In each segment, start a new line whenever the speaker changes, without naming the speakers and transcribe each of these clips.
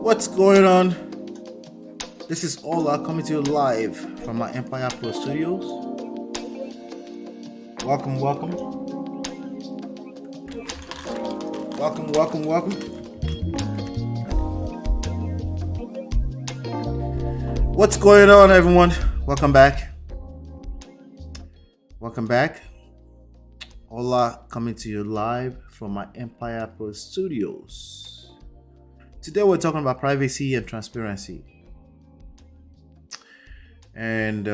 What's going on? This is Ola coming to you live from my Empire Pro Studios. Welcome. What's going on, everyone? Welcome back. Ola coming to you live from my Empire Pro Studios. Today we're talking about privacy and transparency. And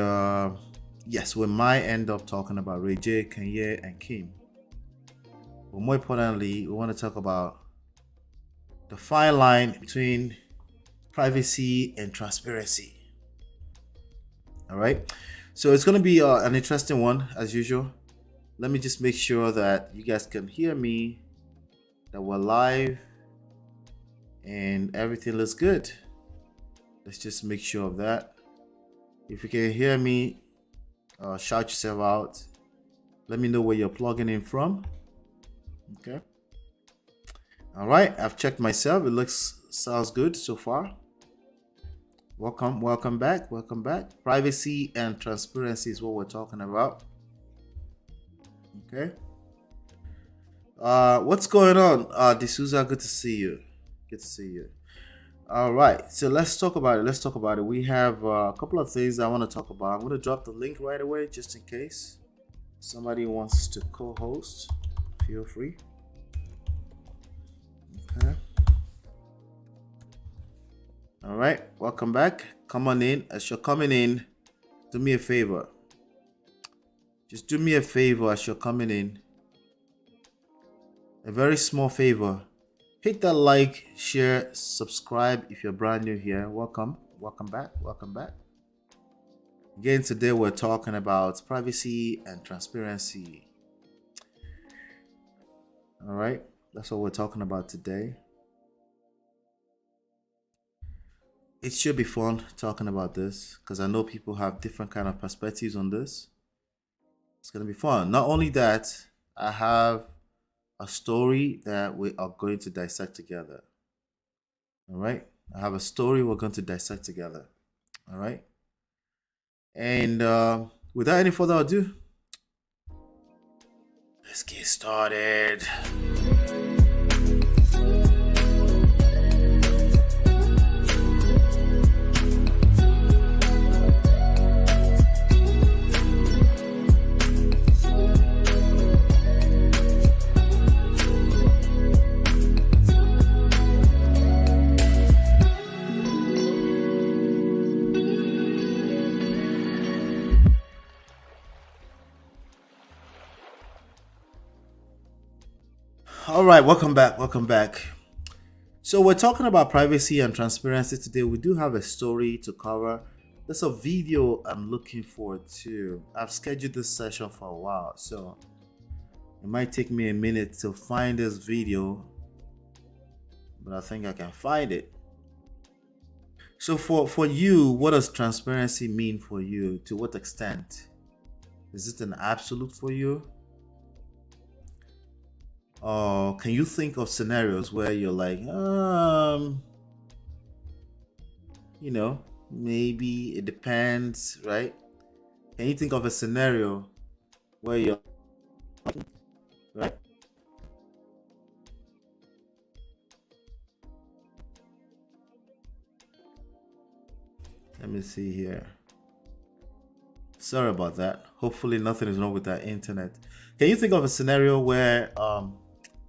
yes, we might end up talking about Ray J, Kanye, and Kim. But more importantly, we want to talk about the fine line between privacy and transparency. All right. So it's going to be an interesting one, as usual. Let me just make sure that you guys can hear me, that we're live, and everything looks good. Let's just make sure of that. If you can hear me, shout yourself out. Let me know where you're plugging in from. Okay. All right. I've checked myself. It sounds good so far. Welcome back. Privacy and transparency is what we're talking about. Okay. What's going on? D'Souza, good to see you. All right, so let's talk about it. We have a couple of things I want to talk about. I'm going to drop the link right away just in case somebody wants to co-host. Feel free. Okay. All right, welcome back. Come on in. As you're coming in, do me a favor. Just do me a favor as you're coming in. A very small favor. Hit that like, share, subscribe if you're brand new here. Welcome back. Again, today we're talking about privacy and transparency. All right, that's what we're talking about today. It should be fun talking about this because I know people have different kind of perspectives on this. It's gonna be fun. Not only that, I have a story that we are going to dissect together. All right. I have a story we're going to dissect together. All right. And without any further ado, let's get started. All right, welcome back. So we're talking about privacy and transparency today. We do have a story to cover. There's a video I'm looking forward to. I've scheduled this session for a while, so it might take me a minute to find this video, but I think I can find it. So for you, what does transparency mean for you? To what extent? Is it an absolute for you? Can you think of scenarios where you're like, maybe it depends, right? Can you think of a scenario where you're, right? Let me see here. Sorry about that. Hopefully nothing is wrong with that internet. Can you think of a scenario where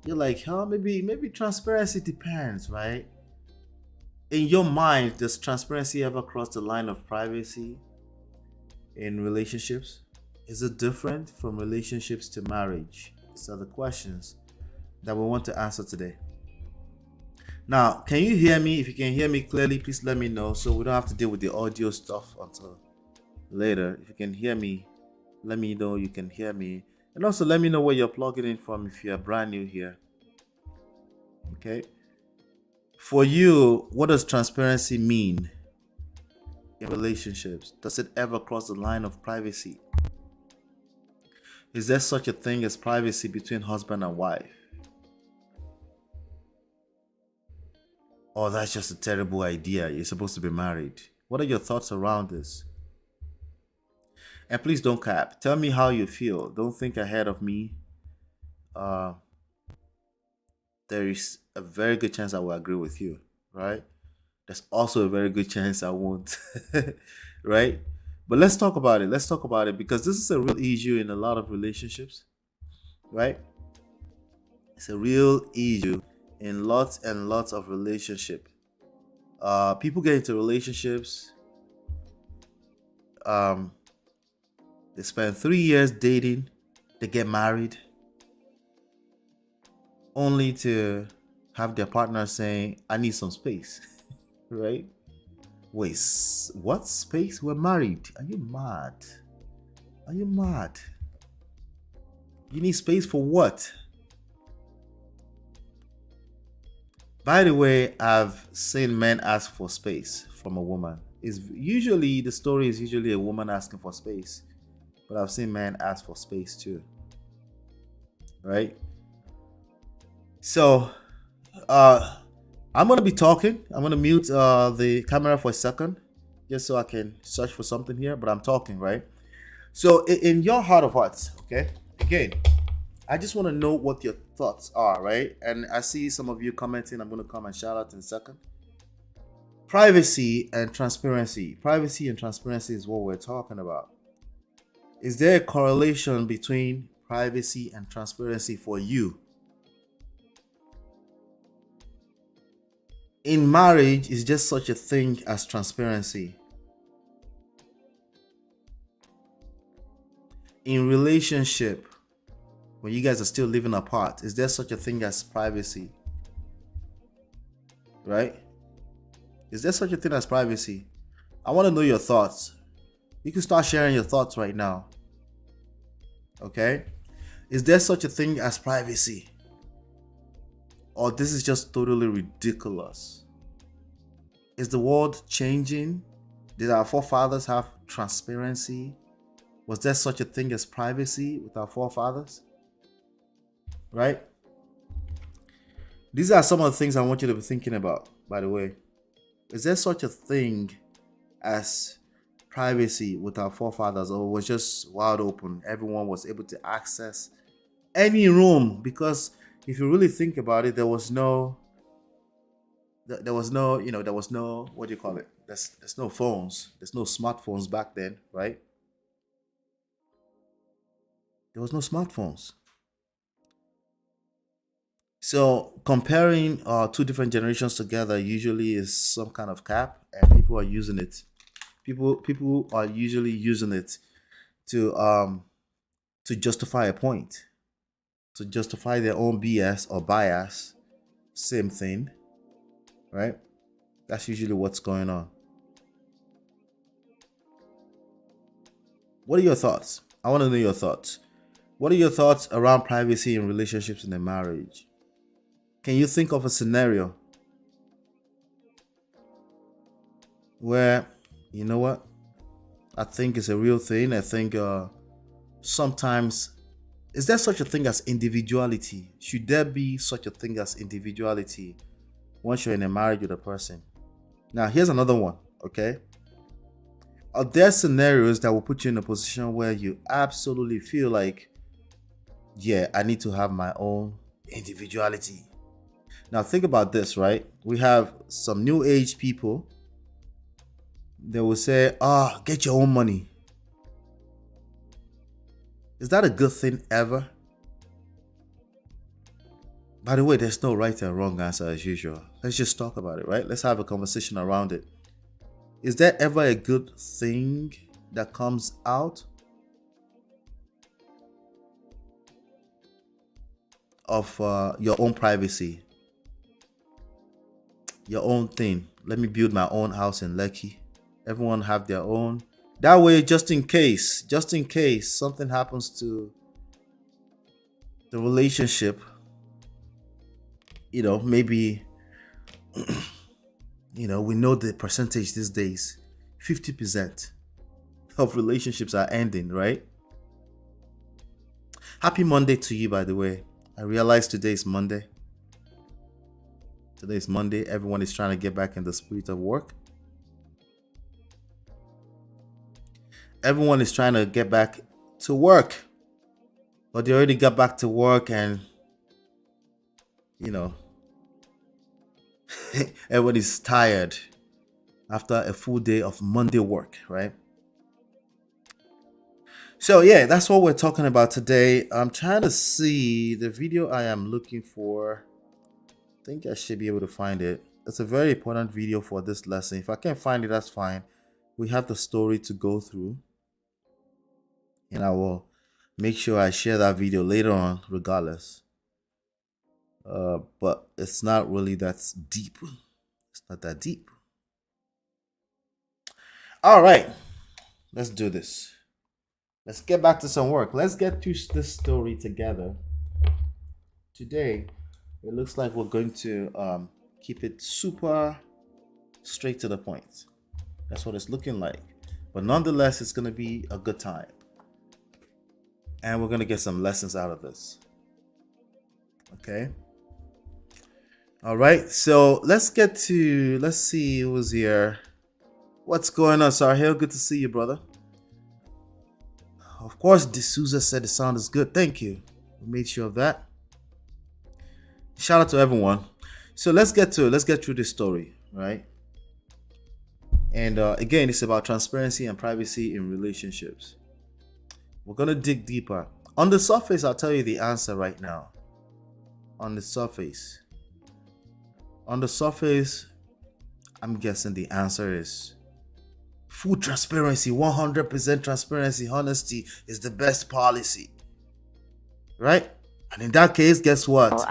you're like, maybe transparency depends, right? In your mind, does transparency ever cross the line of privacy in relationships? Is it different from relationships to marriage? These are the questions that we want to answer today. Now, can you hear me? If you can hear me clearly, please let me know so we don't have to deal with the audio stuff until later. If you can hear me, let me know you can hear me. And also let me know where you're plugging in from if you're brand new here. Okay. For you, what does transparency mean in relationships? Does it ever cross the line of privacy? Is there such a thing as privacy between husband and wife? Or that's just a terrible idea? You're supposed to be married. What are your thoughts around this? And please don't cap. Tell me how you feel. Don't think ahead of me. Uh, there is a very good chance I will agree with you, right? There's also a very good chance I won't, right? But let's talk about it. Let's talk about it because this is a real issue in a lot of relationships, right? It's a real issue in lots and lots of relationship. People get into relationships. Um, they spend 3 years dating. They get married, only to have their partner saying, "I need some space," right? Wait, what space? We're married. Are you mad? Are you mad? You need space for what? By the way, I've seen men ask for space from a woman. Is usually the story is usually a woman asking for space, but I've seen men ask for space too. Right? So, I'm gonna be talking. I'm gonna mute the camera for a second, just so I can search for something here. But I'm talking, right? So, in your heart of hearts, okay. Again, I just want to know what your thoughts are, right? And I see some of you commenting. I'm gonna come and shout out in a second. Privacy and transparency. Privacy and transparency is what we're talking about. Is there a correlation between privacy and transparency for you? In marriage, is just such a thing as transparency? In relationship, when you guys are still living apart, is there such a thing as privacy? Right? Is there such a thing as privacy? I want to know your thoughts. You can start sharing your thoughts right now. Okay? Is there such a thing as privacy? Or this is just totally ridiculous? Is the world changing? Did our forefathers have transparency? Was there such a thing as privacy with our forefathers? Right? These are some of the things I want you to be thinking about, by the way. Is there such a thing as privacy with our forefathers, or was just wide open? Everyone was able to access any room, because if you really think about it, there was no, what do you call it? There's no phones. There's no smartphones back then, right? There was no smartphones. So comparing two different generations together usually is some kind of cap, and people are using it. People are usually using it to justify a point, to justify their own BS or bias. Same thing, right? That's usually what's going on. What are your thoughts? I want to know your thoughts. What are your thoughts around privacy in relationships in a marriage? Can you think of a scenario where, you know what, I think it's a real thing? I think sometimes, is there such a thing as individuality? Should there be such a thing as individuality once you're in a marriage with a person? Now, here's another one, okay? Are there scenarios that will put you in a position where you absolutely feel like, yeah, I need to have my own individuality? Now, think about this, right? We have some new age people. They will say, get your own money. Is that a good thing ever? By the way, there's no right and wrong answer as usual. Let's just talk about it, right? Let's have a conversation around it. Is there ever a good thing that comes out of your own privacy? Your own thing. Let me build my own house in Lekki. Everyone have their own. That way, just in case something happens to the relationship, maybe, we know the percentage these days, 50% of relationships are ending, right? Happy Monday to you, by the way. I realize today is Monday. Today is Monday. Everyone is trying to get back in the spirit of work. Everyone is trying to get back to work. But they already got back to work and, you know, everybody's tired after a full day of Monday work, right? So yeah, that's what we're talking about today. I'm trying to see the video I am looking for. I think I should be able to find it. It's a very important video for this lesson. If I can't find it, that's fine. We have the story to go through, and I will make sure I share that video later on regardless. But it's not really that deep. It's not that deep. All right, let's do this. Let's get back to some work. Let's get to this story together. Today, it looks like we're going to keep it super straight to the point. That's what it's looking like. But nonetheless, it's going to be a good time. And we're going to get some lessons out of this. Okay. All right. So let's see who's here. What's going on, Sahil? Good to see you, brother. Of course, D'Souza said the sound is good. Thank you. We made sure of that. Shout out to everyone. So let's get to it. Let's get through this story, right? And again, it's about transparency and privacy in relationships. We're going to dig deeper. On the surface, I'll tell you the answer right now. On the surface, I'm guessing the answer is full transparency. 100% transparency, honesty is the best policy, right? And in that case, guess what?
Well,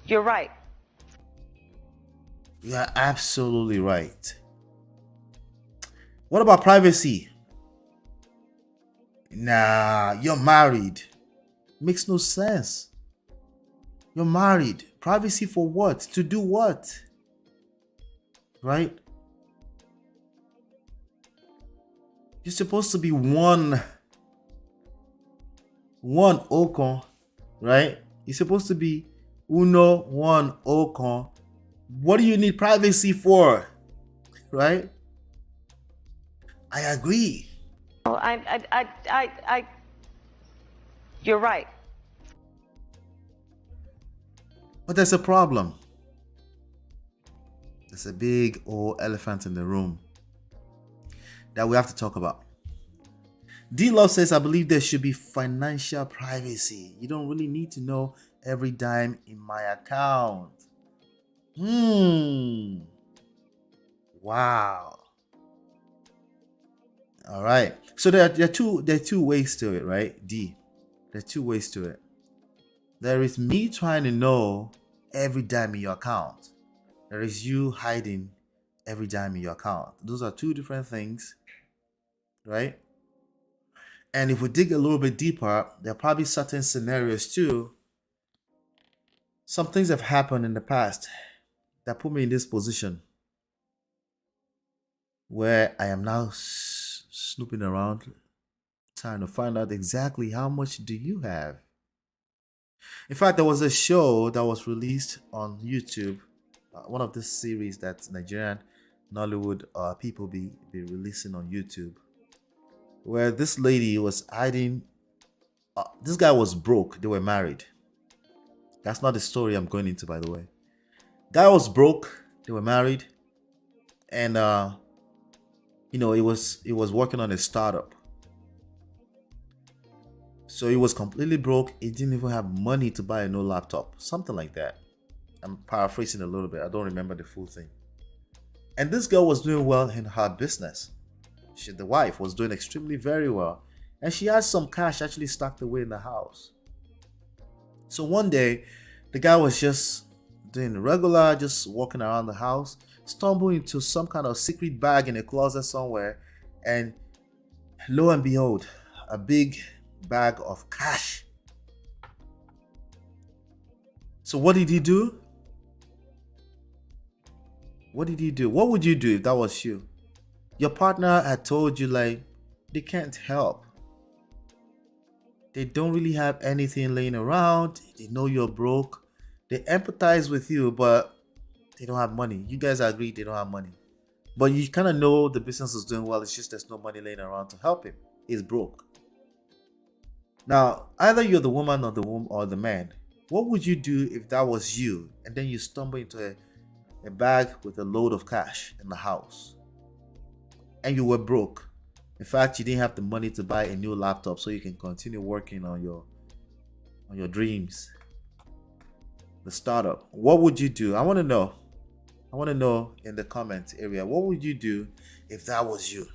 you're right.
You're absolutely right. What about privacy? Nah, you're married. Makes no sense. You're married. Privacy for what? To do what? Right? You're supposed to be one Okon, right? You're supposed to be uno one Okon. What do you need privacy for? Right? I agree.
Well, you're right.
But there's a problem. There's a big old elephant in the room that we have to talk about. D Love says, I believe there should be financial privacy. You don't really need to know every dime in my account. Wow. All right. So there are two ways to it, right? D. There are two ways to it. There is me trying to know every dime in your account. There is you hiding every dime in your account. Those are two different things, right? And if we dig a little bit deeper, there are probably certain scenarios too. Some things have happened in the past that put me in this position where I am now snooping around trying to find out exactly how much do you have. In fact, there was a show that was released on YouTube, one of the series that Nigerian Nollywood people be releasing on YouTube, where this lady was hiding. This guy was broke. They were married. That's not the story I'm going into, by the way. Guy was broke. They were married, and he was working on a startup. So he was completely broke. He didn't even have money to buy a new laptop, something like that. I'm paraphrasing a little bit. I don't remember the full thing. And this girl was doing well in her business. The wife was doing extremely very well, and she had some cash actually stocked away in the house. So one day, the guy was just doing regular, just walking around the house, stumbled into some kind of secret bag in a closet somewhere, and lo and behold, a big bag of cash. So what did he do? What did he do? What would you do if that was you? Your partner had told you, like, they can't help. They don't really have anything laying around. They know you're broke. They empathize with you, but they don't have money. You guys agree they don't have money. But you kind of know the business is doing well. It's just there's no money laying around to help him. He's broke. Now, either you're the woman or the man. What would you do if that was you and then you stumble into a bag with a load of cash in the house and you were broke? In fact, you didn't have the money to buy a new laptop so you can continue working on your dreams, the startup. What would you do? I want to know. I want to know in the comment area, what would you do if that was you?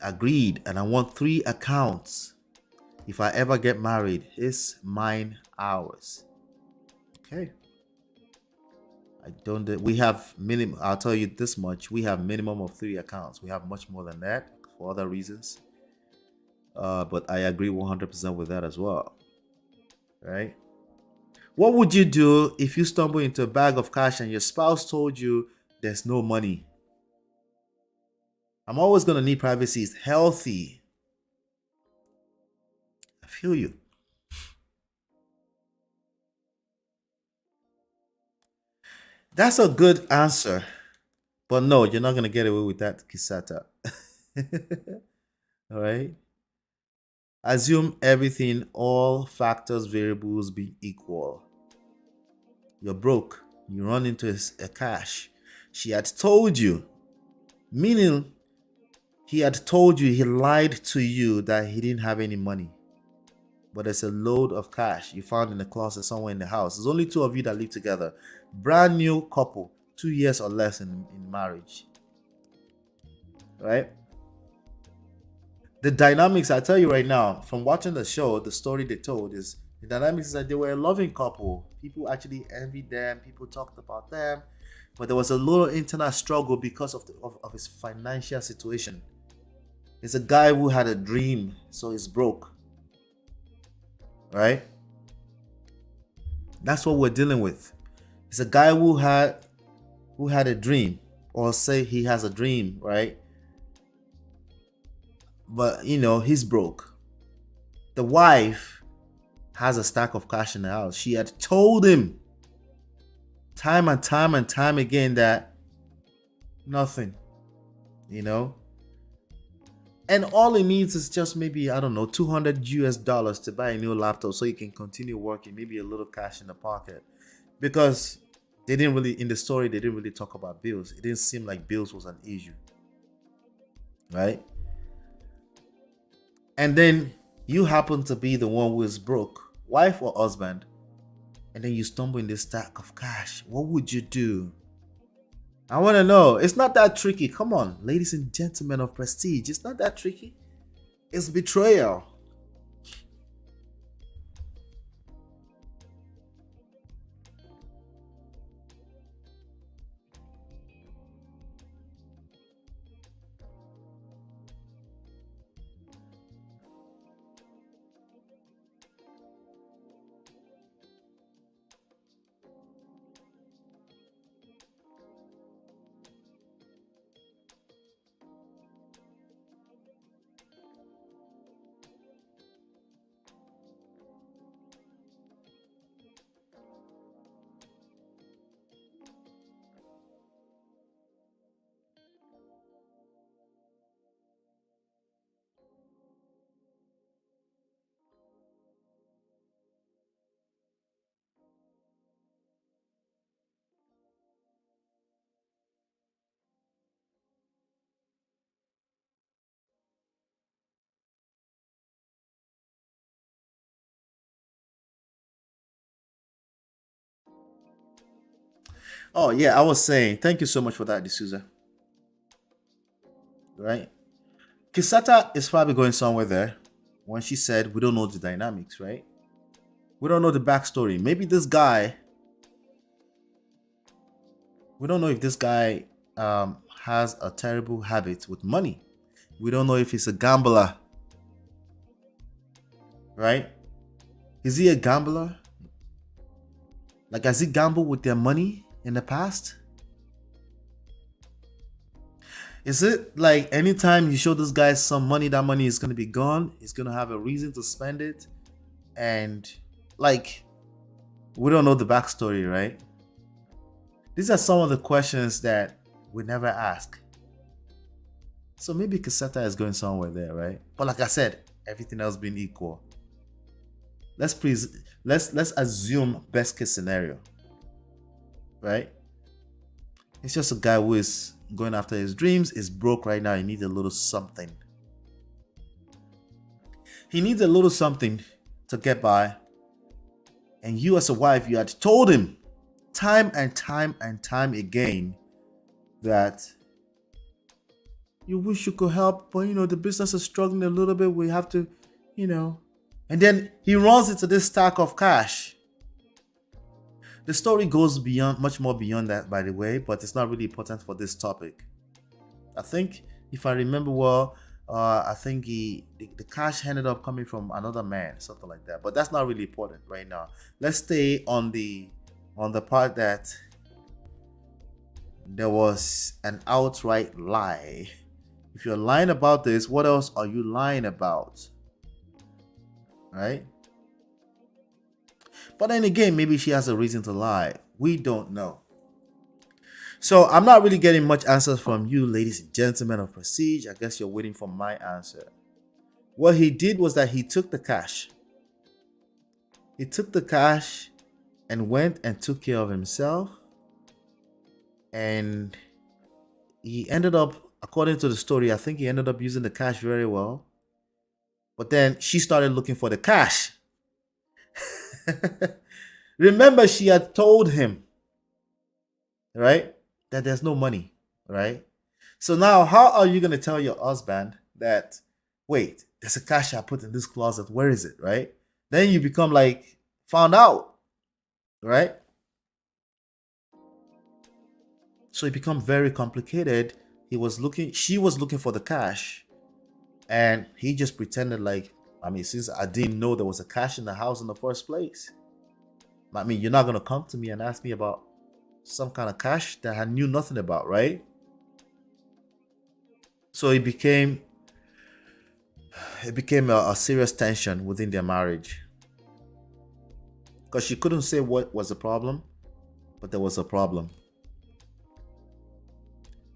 Agreed. And I want 3 accounts. If I ever get married, his, mine, ours. Okay. I don't. We have minimum. I'll tell you this much. We have minimum of 3 accounts. We have much more than that for other reasons. But I agree 100% with that as well. Right? What would you do if you stumble into a bag of cash and your spouse told you there's no money? I'm always gonna need privacy. It's healthy. I feel you. That's a good answer. But no, you're not gonna get away with that, Kisata. All right. Assume everything, all factors, variables being equal. You're broke. You run into a cash. She had told you, meaning he had told you, he lied to you that he didn't have any money. But there's a load of cash you found in the closet somewhere in the house. There's only 2 of you that live together. Brand new couple, 2 years or less in marriage. Right? The dynamics, I tell you right now, from watching the show, the story they told is the dynamics is that they were a loving couple. People actually envied them. People talked about them. But there was a little internal struggle because of his financial situation. It's a guy who had a dream, so he's broke. Right? That's what we're dealing with. It's a guy who had a dream, or say he has a dream, right? But he's broke. The wife has a stack of cash in the house. She had told him time and time again that nothing, and all he needs is just maybe, I don't know, $200 to buy a new laptop so he can continue working, maybe a little cash in the pocket. Because they didn't really, in the story, they didn't really talk about bills. It didn't seem like bills was an issue. Right? And then you happen to be the one who is broke, wife or husband, and then you stumble in this stack of cash. What would you do? I want to know. It's not that tricky. Come on, ladies and gentlemen of prestige. It's not that tricky. It's betrayal. Oh yeah, I was saying, thank you so much for that, D'Souza. Right? Kisata is probably going somewhere there when she said we don't know the dynamics, right? We don't know the backstory. Maybe this guy, we don't know if this guy has a terrible habit with money. We don't know if he's a gambler, right? Is he a gambler? Like, has he gambled with their money in the past? Is it like anytime you show this guy some money, that money is going to be gone? He's going to have a reason to spend it. And like, we don't know the backstory, right? These are some of the questions that we never ask. So maybe Casetta is going somewhere there, right? But like I said, everything else being equal. Let's assume best case scenario, right? It's just a guy who is going after his dreams, is broke right now, he needs a little something. He needs a little something to get by. And you as a wife, you had told him time and time and time again that you wish you could help, but the business is struggling a little bit. We have to, and then he runs into this stack of cash. The story goes much more beyond that, by the way, but it's not really important for this topic. I think, if I remember well, I think the cash ended up coming from another man, something like that. But that's not really important right now. Let's stay on the part that there was an outright lie. If you're lying about this, what else are you lying about? Right? But then again, maybe she has a reason to lie. We don't know. So I'm not really getting much answers from you, ladies and gentlemen of Prestige. I guess you're waiting for my answer. What he did was that he took the cash. He took the cash and went and took care of himself. And he ended up, according to the story, I think he ended up using the cash very well. But then she started looking for the cash. Remember, she had told him, right, that there's no money, right? So now, how are you going to tell your husband that, wait, there's a cash I put in this closet, where is it, right? Then you become like, found out, right? So it become very complicated. She was looking for the cash, and he just pretended like, since I didn't know there was a cash in the house in the first place. You're not going to come to me and ask me about some kind of cash that I knew nothing about, right? So it became a serious tension within their marriage. Because she couldn't say what was the problem, but there was a problem.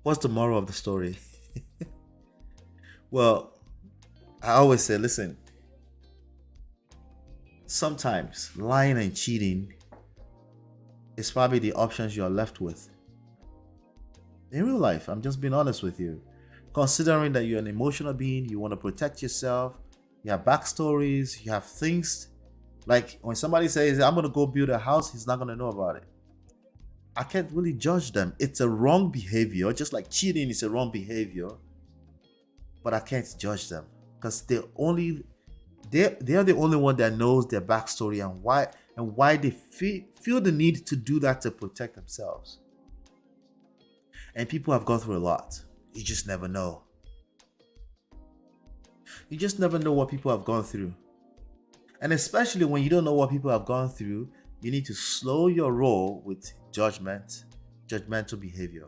What's the moral of the story? Well, I always say, listen, sometimes lying and cheating is probably the options you're left with. In real life, I'm just being honest with you. Considering that you're an emotional being, you want to protect yourself, you have backstories, you have things. Like when somebody says, I'm going to go build a house, he's not going to know about it. I can't really judge them. It's a wrong behavior, just like cheating is a wrong behavior. But I can't judge them because they are the only one that knows their backstory and why they feel the need to do that to protect themselves. And people have gone through a lot. You just never know. You just never know what people have gone through. And especially when you don't know what people have gone through, you need to slow your roll with judgmental behavior.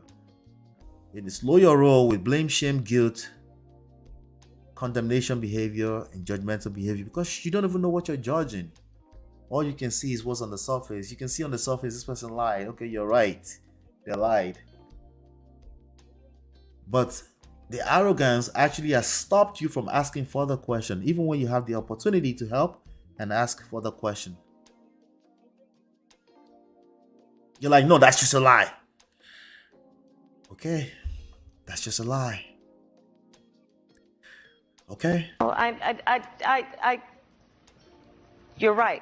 You need to slow your roll with blame, shame, guilt, condemnation behavior, and judgmental behavior, because you don't even know what you're judging. All you can see is what's on the surface. You can see on the surface, this person lied. Okay, you're right. They lied. But the arrogance actually has stopped you from asking further questions, even when you have the opportunity to help and ask further questions. You're like, no, that's just a lie. Okay, that's just a lie. Okay.
Oh, you're right.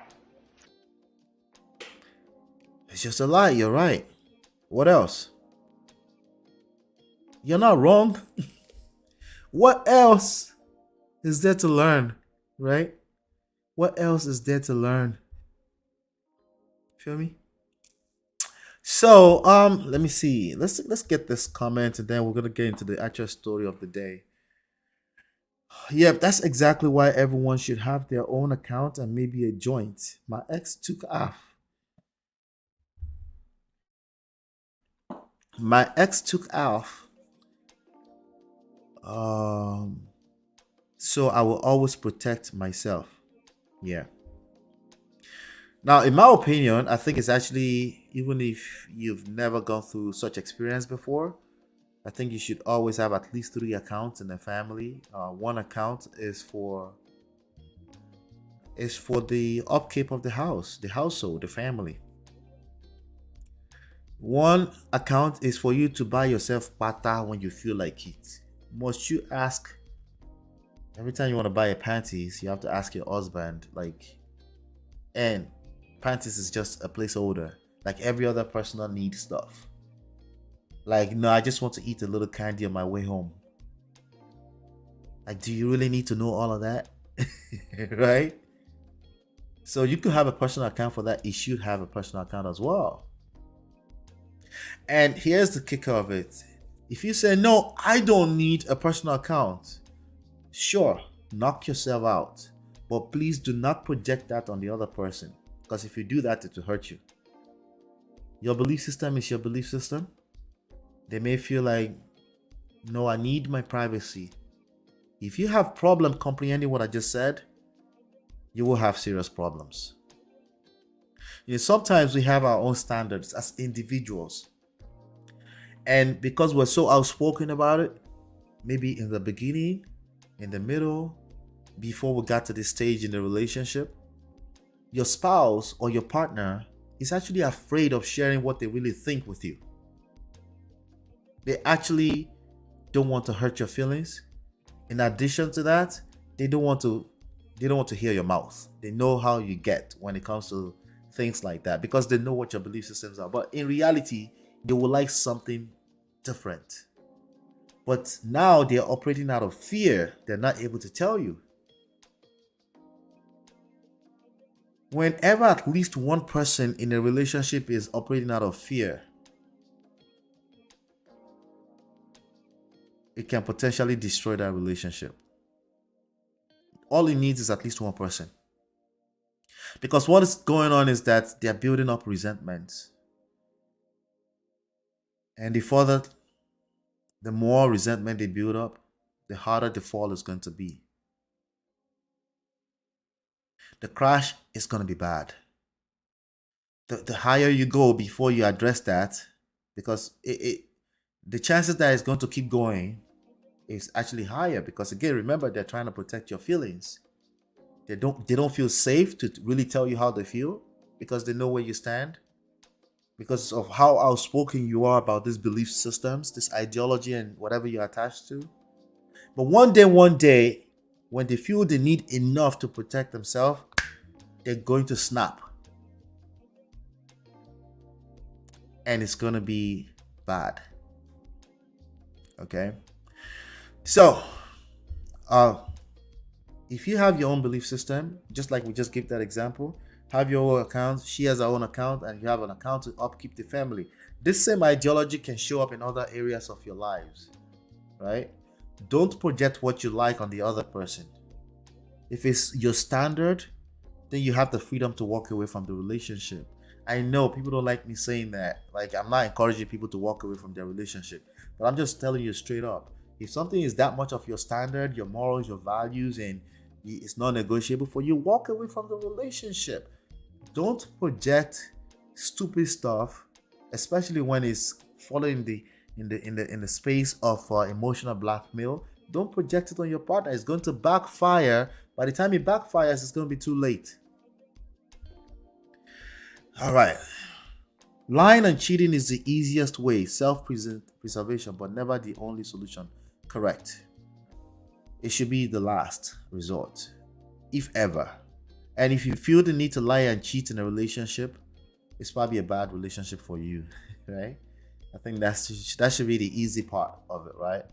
It's just a lie. You're right. What else? You're not wrong. What else is there to learn, right? What else is there to learn? Feel me? So, let me see. Let's get this comment and then we're gonna get into the actual story of the day. Yep, that's exactly why everyone should have their own account and maybe a joint. My ex took off. My ex took off Um, so I will always protect myself. Yeah. Now, in my opinion, I think it's actually, even if you've never gone through such experience before, I think you should always have at least three accounts in the family. One account is for the upkeep of the house, the household, the family. One account is for you to buy yourself pata when you feel like it. Must you ask every time you want to buy a panties? You have to ask your husband, like, and panties is just a placeholder, like every other personal need stuff. Like, no, I just want to eat a little candy on my way home. Like, do you really need to know all of that? Right? So you could have a personal account for that. You should have a personal account as well. And here's the kicker of it. If you say, no, I don't need a personal account, sure, knock yourself out. But please do not project that on the other person. Because if you do that, it will hurt you. Your belief system is your belief system. They may feel like, no, I need my privacy. If you have problem comprehending what I just said, you will have serious problems. Sometimes we have our own standards as individuals. And because we're so outspoken about it, maybe in the beginning, in the middle, before we got to this stage in the relationship, your spouse or your partner is actually afraid of sharing what they really think with you. They actually don't want to hurt your feelings. In addition to that, they don't want to hear your mouth. They know how you get when it comes to things like that because they know what your belief systems are. But in reality, they will like something different. But now they're operating out of fear. They're not able to tell you. Whenever at least one person in a relationship is operating out of fear, it can potentially destroy that relationship. All it needs is at least one person. Because what is going on is that they're building up resentment. And the more resentment they build up, the harder the fall is going to be. The crash is going to be bad. The higher you go before you address that, because the chances that it's going to keep going is actually higher. Because again, remember, they're trying to protect your feelings. They don't feel safe to really tell you how they feel because they know where you stand, because of how outspoken you are about these belief systems, this ideology, and whatever you're attached to. But one day, when they feel they need enough to protect themselves, they're going to snap. And it's going to be bad. Okay? So, if you have your own belief system, just like we just gave that example, have your own account, she has her own account, and you have an account to upkeep the family. This same ideology can show up in other areas of your lives, right? Don't project what you like on the other person. If it's your standard, then you have the freedom to walk away from the relationship. I know people don't like me saying that. Like, I'm not encouraging people to walk away from their relationship, but I'm just telling you straight up. If something is that much of your standard, your morals, your values, and it's not negotiable for you, walk away from the relationship. Don't project stupid stuff, especially when it's falling in the space of emotional blackmail. Don't project it on your partner. It's going to backfire. By the time it backfires, it's going to be too late. All right. Lying and cheating is the easiest way, self-preservation, but never the only solution. Correct. It should be the last resort, if ever. And if you feel the need to lie and cheat in a relationship, it's probably a bad relationship for you, right? I think that should be the easy part of it, right?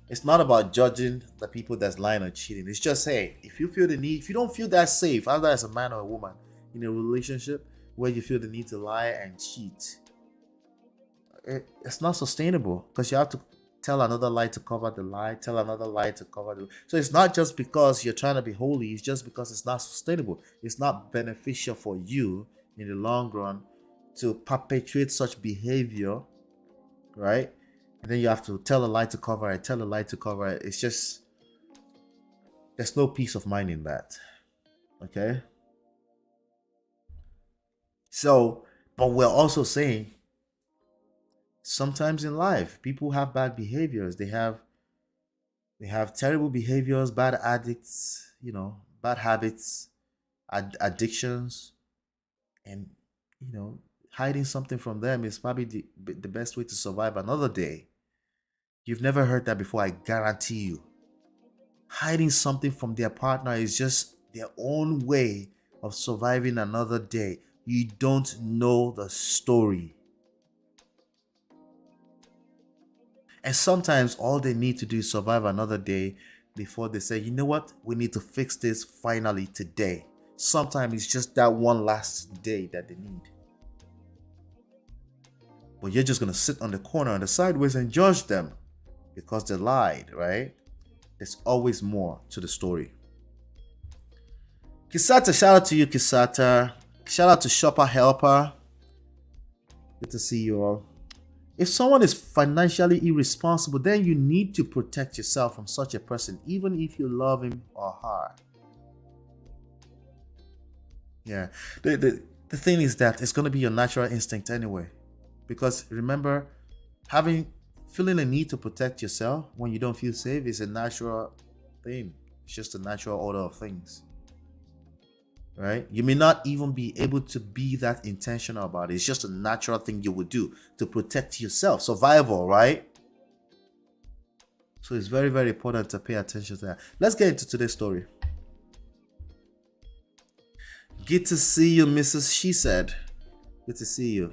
It's not about judging the people that's lying or cheating. It's just, hey, if you feel the need, if you don't feel that safe, either as a man or a woman, in a relationship where you feel the need to lie and cheat, it's not sustainable because you have to tell another lie to cover the lie, tell another lie to cover the. So it's not just because you're trying to be holy, it's just because it's not sustainable. It's not beneficial for you in the long run to perpetuate such behavior, right? And then you have to tell a lie to cover it, tell a lie to cover it. It's just, there's no peace of mind in that. Okay? So, but we're also saying sometimes in life, people have bad behaviors. They have terrible behaviors, bad addicts, bad habits, addictions, and hiding something from them is probably the best way to survive another day. You've never heard that before, I guarantee you. Hiding something from their partner is just their own way of surviving another day. You don't know the story. And sometimes all they need to do is survive another day before they say, you know what, we need to fix this finally today. Sometimes it's just that one last day that they need. But you're just going to sit on the corner on the sideways and judge them because they lied, right? There's always more to the story. Kisata, shout out to you, Kisata. Shout out to Shopper Helper. Good to see you all. If someone is financially irresponsible, then you need to protect yourself from such a person, even if you love him or her. Yeah. The thing is that it's going to be your natural instinct anyway. Because remember, feeling a need to protect yourself when you don't feel safe is a natural thing. It's just a natural order of things. Right? You may not even be able to be that intentional about it. It's just a natural thing you would do to protect yourself. Survival, right? So it's very, very important to pay attention to that. Let's get into today's story. Good to see you, Mrs. She Said. Good to see you.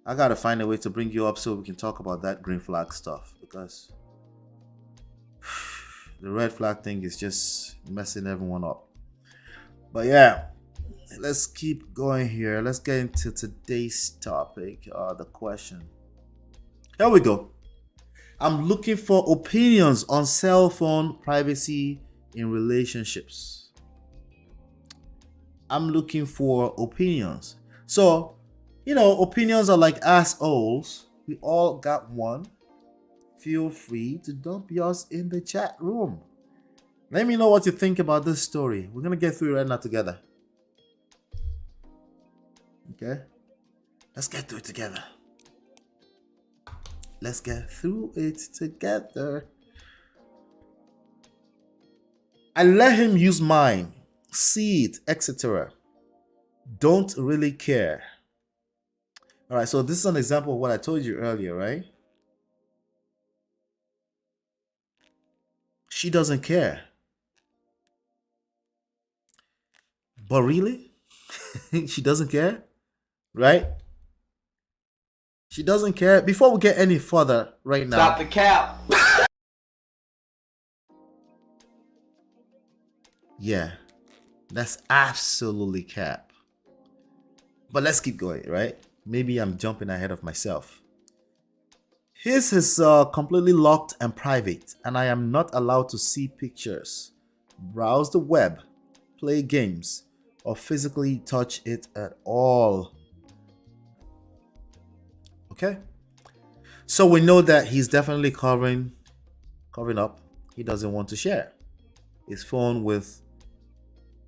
I gotta find a way to bring you up so we can talk about that green flag stuff, because the red flag thing is just messing everyone up. But yeah, let's keep going here. Let's get into today's topic, the question. Here we go. I'm looking for opinions on cell phone privacy in relationships. I'm looking for opinions. So, opinions are like assholes. We all got one. Feel free to dump yours in the chat room. Let me know what you think about this story. We're going to get through it right now together. Okay? Let's get through it together. Let's get through it together. I let him use mine, see it, etc. Don't really care. All right, so this is an example of what I told you earlier, right? She doesn't care. But really? She doesn't care? Right? She doesn't care. Before we get any further right now.
Stop the cap.
Yeah. That's absolutely cap. But let's keep going, right? Maybe I'm jumping ahead of myself. His is completely locked and private, and I am not allowed to see pictures, browse the web, play games, or physically touch it at all. Okay? So we know that he's definitely covering up. He doesn't want to share his phone with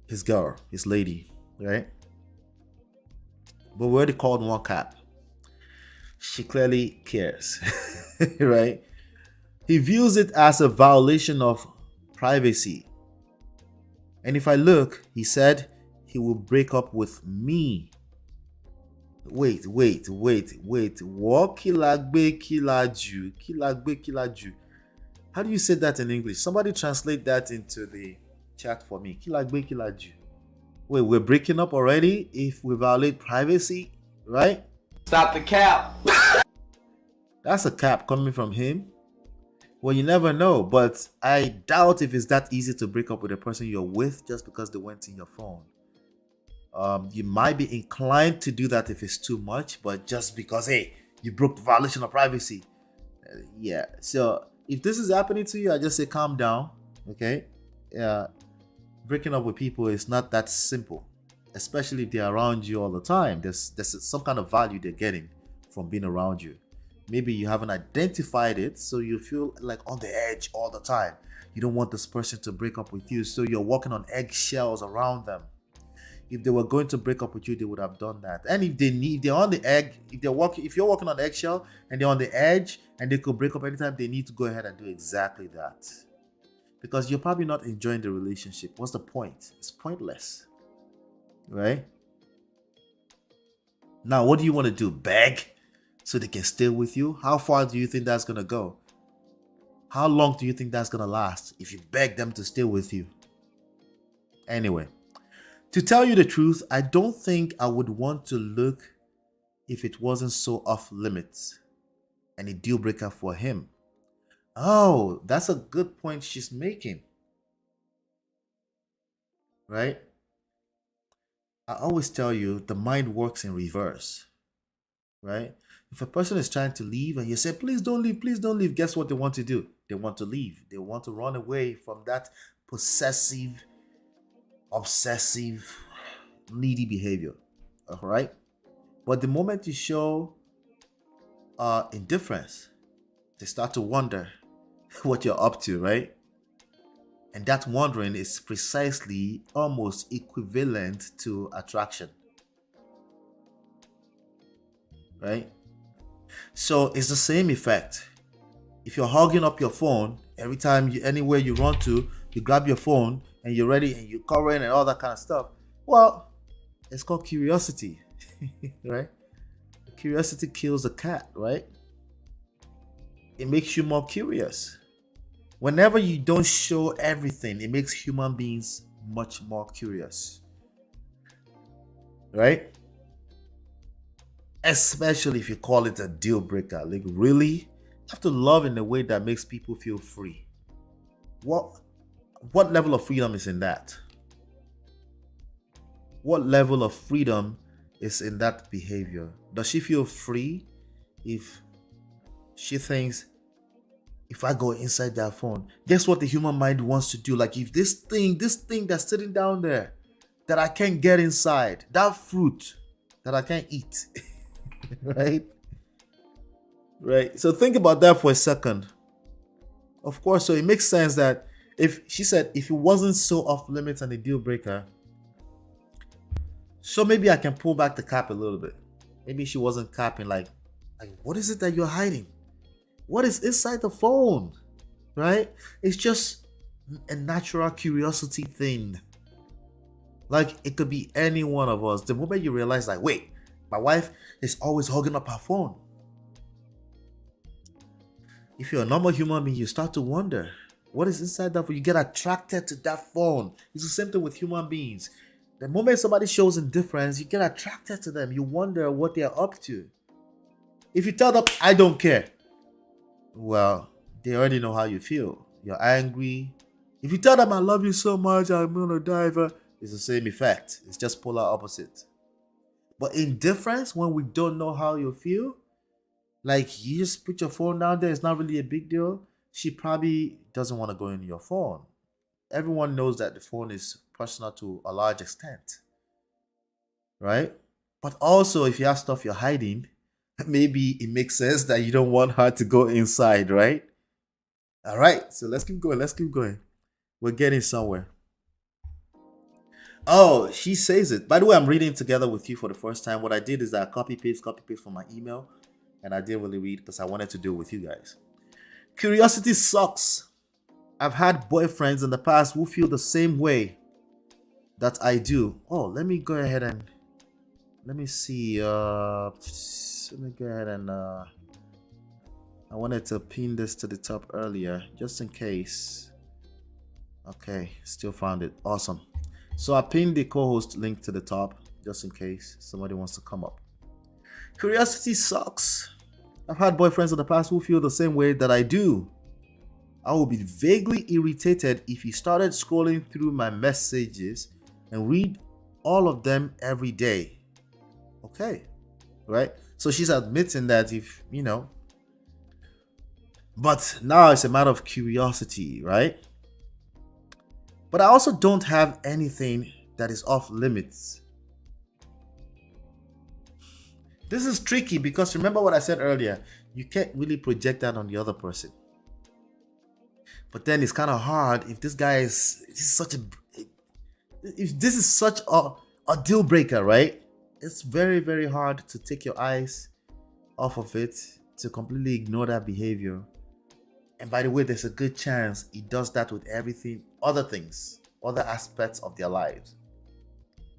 his girl, his lady, right? But we already called one cap. She clearly cares, right? He views it as a violation of privacy. And if I look, he said he will break up with me. Wait. What? Kilagbe kilaju. How do you say that in English? Somebody translate that into the chat for me. Kilagbe kilaju. Wait, we're breaking up already if we violate privacy, right?
Stop the cap.
That's a cap coming from him. Well, you never know, but I doubt if it's that easy to break up with a person you're with just because they went in your phone. You might be inclined to do that if it's too much, but just because, hey, you broke the violation of privacy. Yeah, so if this is happening to you, I just say calm down, okay? Breaking up with people is not that simple, especially if they're around you all the time. There's some kind of value they're getting from being around you. maybe you haven't identified it, so you feel like on the edge all the time. You don't want this person to break up with you, so you're walking on eggshells around them. If they were going to break up with you, they would have done that. And if they're on the egg, if you're walking on eggshell and they're on the edge and they could break up anytime, they need to go ahead and do exactly that. Because you're probably not enjoying the relationship. What's the point? It's pointless. Right? Now, what do you want to do? Beg so they can stay with you? How far do you think that's going to go? How long do you think that's going to last if you beg them to stay with you? Anyway, to tell you the truth, I don't think I would want to look if it wasn't so off limits and a deal breaker for him. Oh, that's a good point she's making. Right? I always tell you the mind works in reverse. Right? If a person is trying to leave and you say, please don't leave, guess what they want to do? They want to leave. They want to run away from that possessive, obsessive, needy behavior. All right? But the moment you show indifference, they start to wonder what you're up to, right? And that wondering is precisely almost equivalent to attraction. Right? So it's the same effect. If you're hogging up your phone, every time anywhere you run to, you grab your phone and you're ready and you cover in and all that kind of stuff. Well, it's called curiosity, right? Curiosity kills the cat, right? It makes you more curious. Whenever you don't show everything, it makes human beings much more curious, right? Especially if you call it a deal breaker. Like, really? You have to love in a way that makes people feel free. What level of freedom is in that? What level of freedom is in that behavior? Does she feel free if she thinks, if I go inside that phone, guess what the human mind wants to do? Like, if this thing that's sitting down there that I can't get inside, that fruit that I can't eat, right? Right. So think about that for a second. Of course, so it makes sense that if she said if it wasn't so off limits and a deal breaker, so maybe I can pull back the cap a little bit. Maybe she wasn't capping like what is it that you're hiding? What is inside the phone? Right? It's just a natural curiosity thing. Like, it could be any one of us. The moment you realize, like, wait, my wife is always holding up her phone. If you're a normal human being, you start to wonder, what is inside that phone? You get attracted to that phone. It's the same thing with human beings. The moment somebody shows indifference, you get attracted to them. You wonder what they're up to. If you tell them, I don't care, well, they already know how you feel. You're angry. If you tell them, I love you so much, I'm gonna die for, it's the same effect. It's just polar opposite. But indifference, when we don't know how you feel, like, you just put your phone down there, it's not really a big deal. She probably doesn't want to go in your phone. Everyone knows that the phone is personal to a large extent, right? But also, if you have stuff you're hiding, maybe it makes sense that you don't want her to go inside, right? All right, so let's keep going. We're getting somewhere. Oh, she says it. By the way, I'm reading together with you for the first time. What I did is I copy paste from my email, and I didn't really read because I wanted to do it with you guys. Curiosity sucks. I've had boyfriends in the past who feel the same way that I do. Oh, let me go ahead and let me see. Let me go ahead and I wanted to pin this to the top earlier just in case. Okay, still found it. Awesome. So I pinned the co-host link to the top just in case somebody wants to come up. Curiosity sucks. I've had boyfriends in the past who feel the same way that I do. I would be vaguely irritated if he started scrolling through my messages and read all of them every day. Okay, right? So she's admitting that if, but now it's a matter of curiosity, right? But I also don't have anything that is off limits. This is tricky because remember what I said earlier. you can't really project that on the other person. But then it's kind of hard if this guy is such a if this is such a deal breaker, right? It's very, very hard to take your eyes off of it, to completely ignore that behavior. And by the way, there's a good chance he does that with everything, other things, other aspects of their lives.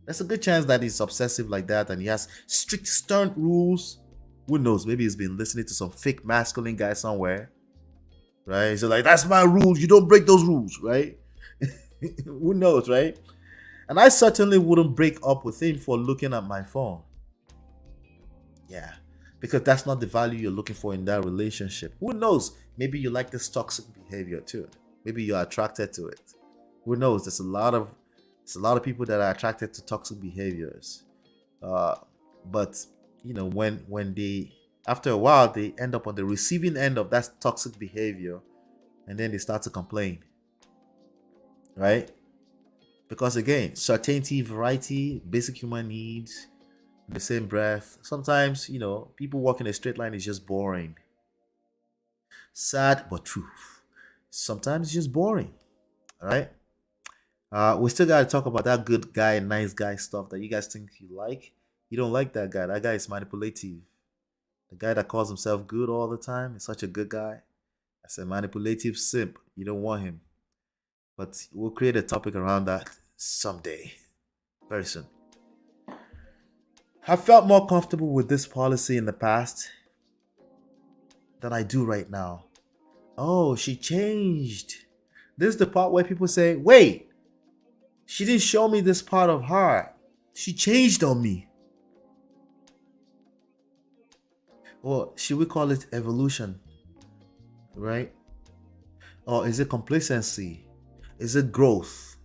There's a good chance that he's obsessive like that and he has strict, stern rules. Who knows? Maybe he's been listening to some fake masculine guy somewhere, right? So like, that's my rules. You don't break those rules, right? Who knows, right? And I certainly wouldn't break up with him for looking at my phone. Yeah, because that's not the value you're looking for in that relationship. Who knows? Maybe you like this toxic behavior too. Maybe you're attracted to it. Who knows? There's a lot of people that are attracted to toxic behaviors. But when they after a while they end up on the receiving end of that toxic behavior, and then they start to complain, right? Because again, certainty, variety, basic human needs, in the same breath. Sometimes, people walking a straight line is just boring. Sad but true. Sometimes it's just boring. All right. We still gotta talk about that good guy, nice guy stuff that you guys think you like. You don't like that guy. That guy is manipulative. The guy that calls himself good all the time is such a good guy. That's a manipulative simp. You don't want him. But we'll create a topic around that someday. Very soon. I felt more comfortable with this policy in the past than I do right now. Oh, she changed. This is the part where people say, wait, she didn't show me this part of her. She changed on me. Or should we call it evolution? Right? Or is it complacency? Is it growth?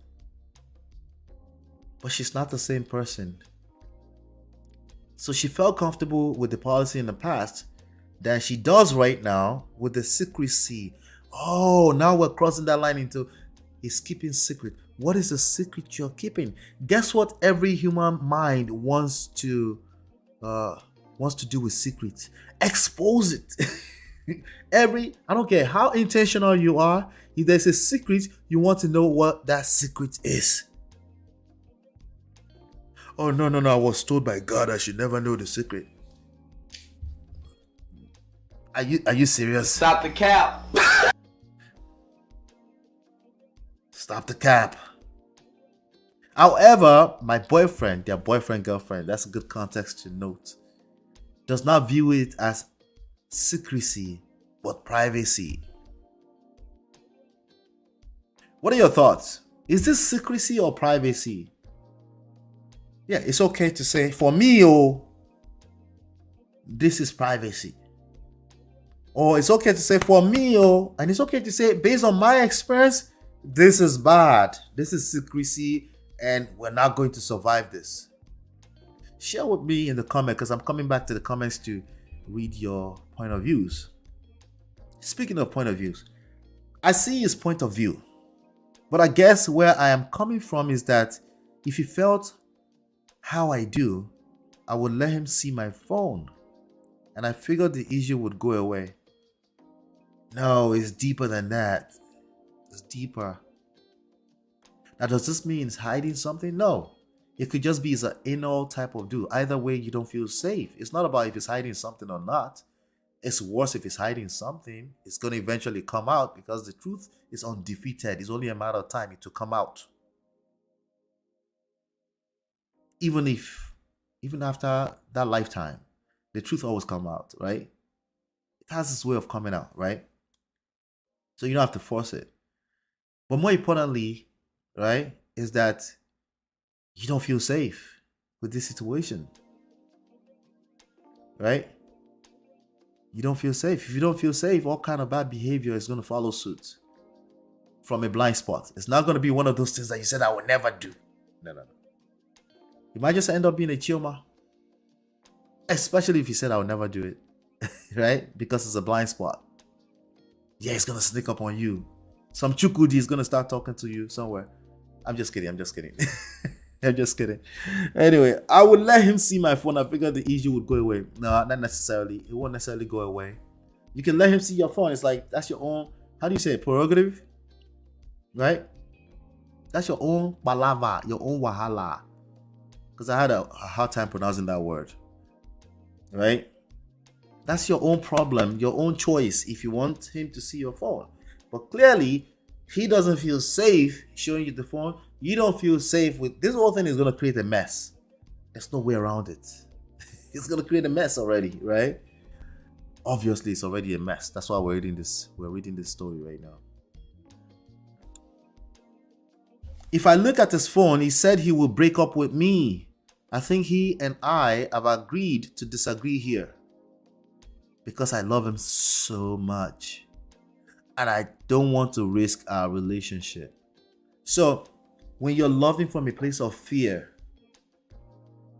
But she's not the same person. So she felt comfortable with the policy in the past than she does right now with the secrecy. Oh, now we're crossing that line into he's keeping secret. What is the secret you're keeping? Guess what every human mind wants to do with secrets? Expose it. I don't care how intentional you are, if there's a secret, you want to know what that secret is. Oh no, I was told by God I should never know the secret. Are you serious?
Stop the cap.
Stop the cap. However, my boyfriend, their boyfriend, girlfriend, that's a good context to note, does not view it as secrecy, but privacy. What are your thoughts? Is this secrecy or privacy? Yeah, it's okay to say, for me, this is privacy. Or it's okay to say, for me, and it's okay to say, based on my experience, this is bad. This is secrecy, and we're not going to survive this. Share with me in the comment, because I'm coming back to the comments to read your point of views. Speaking of point of views, I see his point of view. But I guess where I am coming from is that if he felt how I do, I would let him see my phone. And I figured the issue would go away. No, it's deeper than that. It's deeper. Now, does this mean he's hiding something? No. It could just be an anal type of dude. Either way, you don't feel safe. It's not about if he's hiding something or not. It's worse if he's hiding something. It's going to eventually come out because the truth is undefeated. It's only a matter of time to come out. Even after that lifetime, the truth always come out, right? It has this way of coming out, right? So you don't have to force it. But more importantly, right, is that you don't feel safe with this situation, right? You don't feel safe. If you don't feel safe, all kind of bad behavior is going to follow suit from a blind spot. It's not going to be one of those things that you said I would never do. No. You might just end up being a chioma. Especially if you said I would never do it. Right? Because it's a blind spot. Yeah, it's going to sneak up on you. Some chukudi is going to start talking to you somewhere. I'm just kidding. I'm just kidding. Anyway, I would let him see my phone. I figured the issue would go away. No, not necessarily. It won't necessarily go away. You can let him see your phone. It's like that's your own. How do you say it? Prerogative, right? That's your own balava, your own wahala. Because I had a hard time pronouncing that word, right? That's your own problem, your own choice if you want him to see your phone. But clearly, he doesn't feel safe showing you the phone. You don't feel safe with this whole thing is gonna create a mess. There's no way around it. It's gonna create a mess already, right? Obviously, it's already a mess. That's why we're reading this. We're reading this story right now. If I look at his phone, he said he will break up with me. I think he and I have agreed to disagree here because I love him so much and I don't want to risk our relationship. So, when you're loving from a place of fear,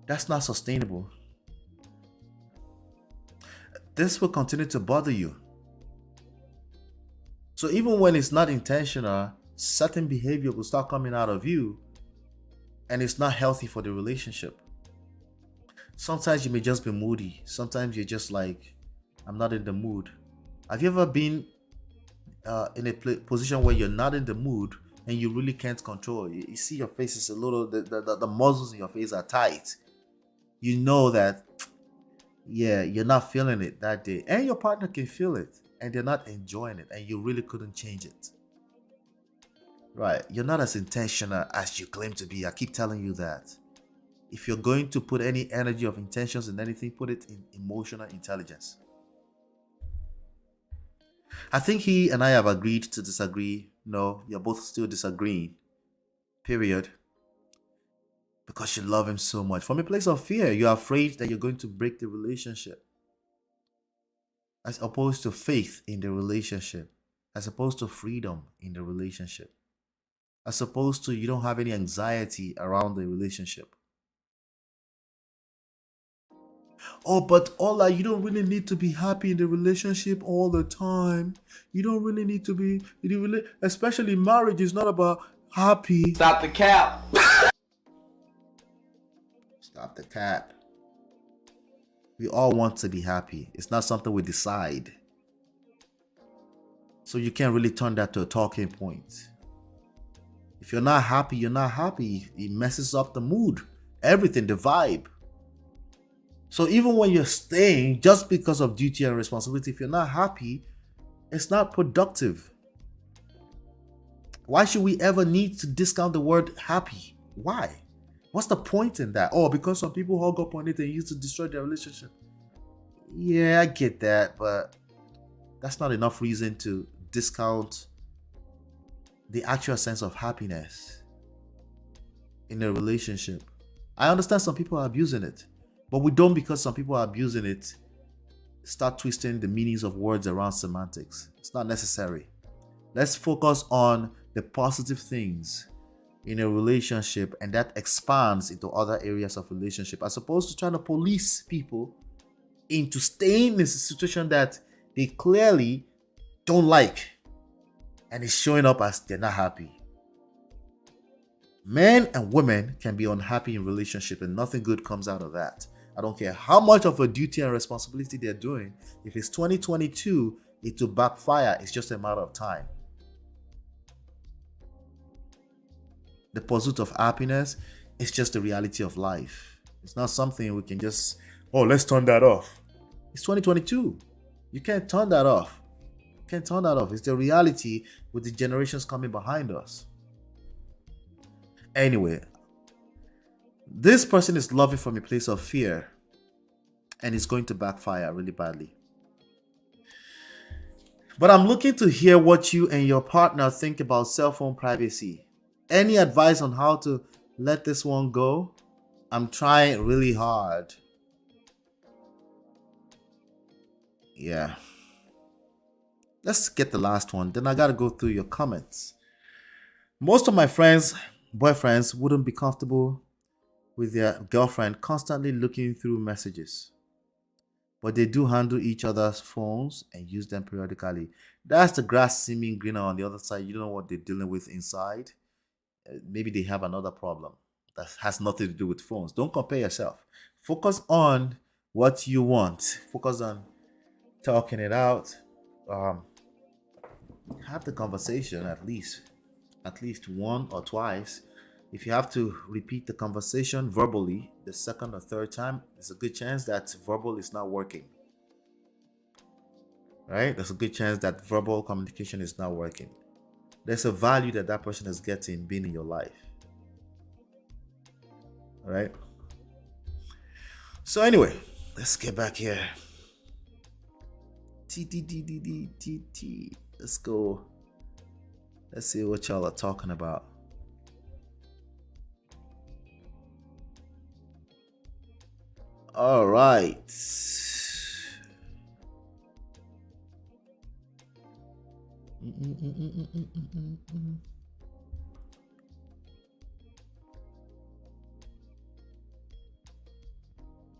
that's not sustainable. This will continue to bother you. So, even when it's not intentional, certain behavior will start coming out of you and it's not healthy for the relationship. Sometimes you may just be moody. Sometimes you're just like, I'm not in the mood. Have you ever been in a position where you're not in the mood and you really can't control it? You see your face is a little, the muscles in your face are tight. You know that, yeah, you're not feeling it that day. And your partner can feel it and they're not enjoying it and you really couldn't change it. Right, you're not as intentional as you claim to be. I keep telling you that. If you're going to put any energy of intentions in anything, put it in emotional intelligence. I think he and I have agreed to disagree. No, you're both still disagreeing. Period. Because you love him so much. From a place of fear, you're afraid that you're going to break the relationship. As opposed to faith in the relationship. As opposed to freedom in the relationship. As opposed to you don't have any anxiety around the relationship. Oh, but Ola, you don't really need to be happy in the relationship all the time. You don't really need to be, especially marriage is not about happy.
Stop the cap.
Stop the cap. We all want to be happy. It's not something we decide. So you can't really turn that to a talking point. If you're not happy, you're not happy. It messes up the mood, everything, the vibe. So even when you're staying just because of duty and responsibility, if you're not happy, it's not productive. Why should we ever need to discount the word happy? Why? What's the point in that? Oh, because some people hug up on it and use it to destroy their relationship. Yeah, I get that, but that's not enough reason to discount the actual sense of happiness in a relationship. I understand some people are abusing it. But we don't, because some people are abusing it, start twisting the meanings of words around semantics. It's not necessary. Let's focus on the positive things in a relationship, and that expands into other areas of relationship, as opposed to trying to police people into staying in a situation that they clearly don't like and it's showing up as they're not happy. Men and women can be unhappy in relationship and nothing good comes out of that. I don't care how much of a duty and responsibility they're doing. If it's 2022, it will backfire. It's just a matter of time. The pursuit of happiness is just the reality of life. It's not something we can just, oh, let's turn that off. It's 2022. You can't turn that off. You can't turn that off. It's the reality with the generations coming behind us. Anyway, this person is loving from a place of fear and it's going to backfire really badly. But I'm looking to hear what you and your partner think about cell phone privacy. Any advice on how to let this one go? I'm trying really hard. Yeah. Let's get the last one. Then I gotta go through your comments. Most of my friends, boyfriends, wouldn't be comfortable with their girlfriend constantly looking through messages. But they do handle each other's phones and use them periodically. That's the grass seeming greener on the other side. You don't know what they're dealing with inside. Maybe they have another problem that has nothing to do with phones. Don't compare yourself. Focus on what you want. Focus on talking it out. um, have the conversation at least one or twice. If you have to repeat the conversation verbally the second or third time, there's a good chance that verbal is not working. Right? There's a good chance that verbal communication is not working. There's a value that that person is getting being in your life. All right. So anyway, let's get back here. T. Let's go. Let's see what y'all are talking about. All right.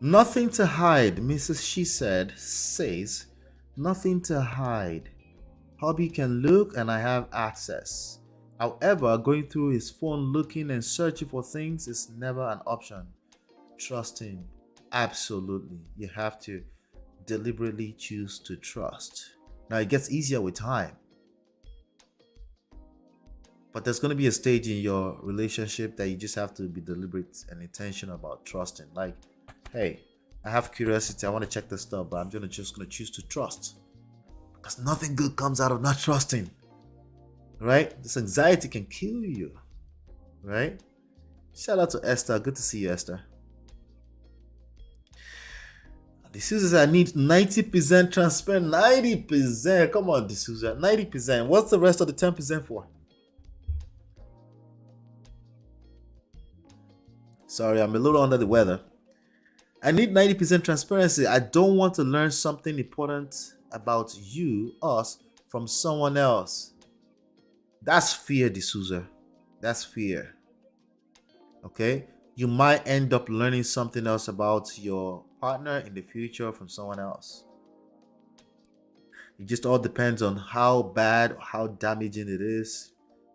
Nothing to hide, Mrs. She says, nothing to hide. Hobby can look and I have access. However, going through his phone looking and searching for things is never an option. Trust him. Absolutely. You have to deliberately choose to trust. Now, it gets easier with time. But there's going to be a stage in your relationship that you just have to be deliberate and intentional about trusting. Like, hey, I have curiosity. I want to check this stuff, but I'm just going to choose to trust. Because nothing good comes out of not trusting. Right? This anxiety can kill you. Right? Shout out to Esther. Good to see you, Esther. D'Souza, I need 90% transparent. 90%. Come on, D'Souza. 90%. What's the rest of the 10% for? Sorry, I'm a little under the weather. I need 90% transparency. I don't want to learn something important about you, us, from someone else. That's fear, D'Souza. That's fear. Okay? You might end up learning something else about your partner in the future from someone else. It just all depends on how bad or how damaging it is.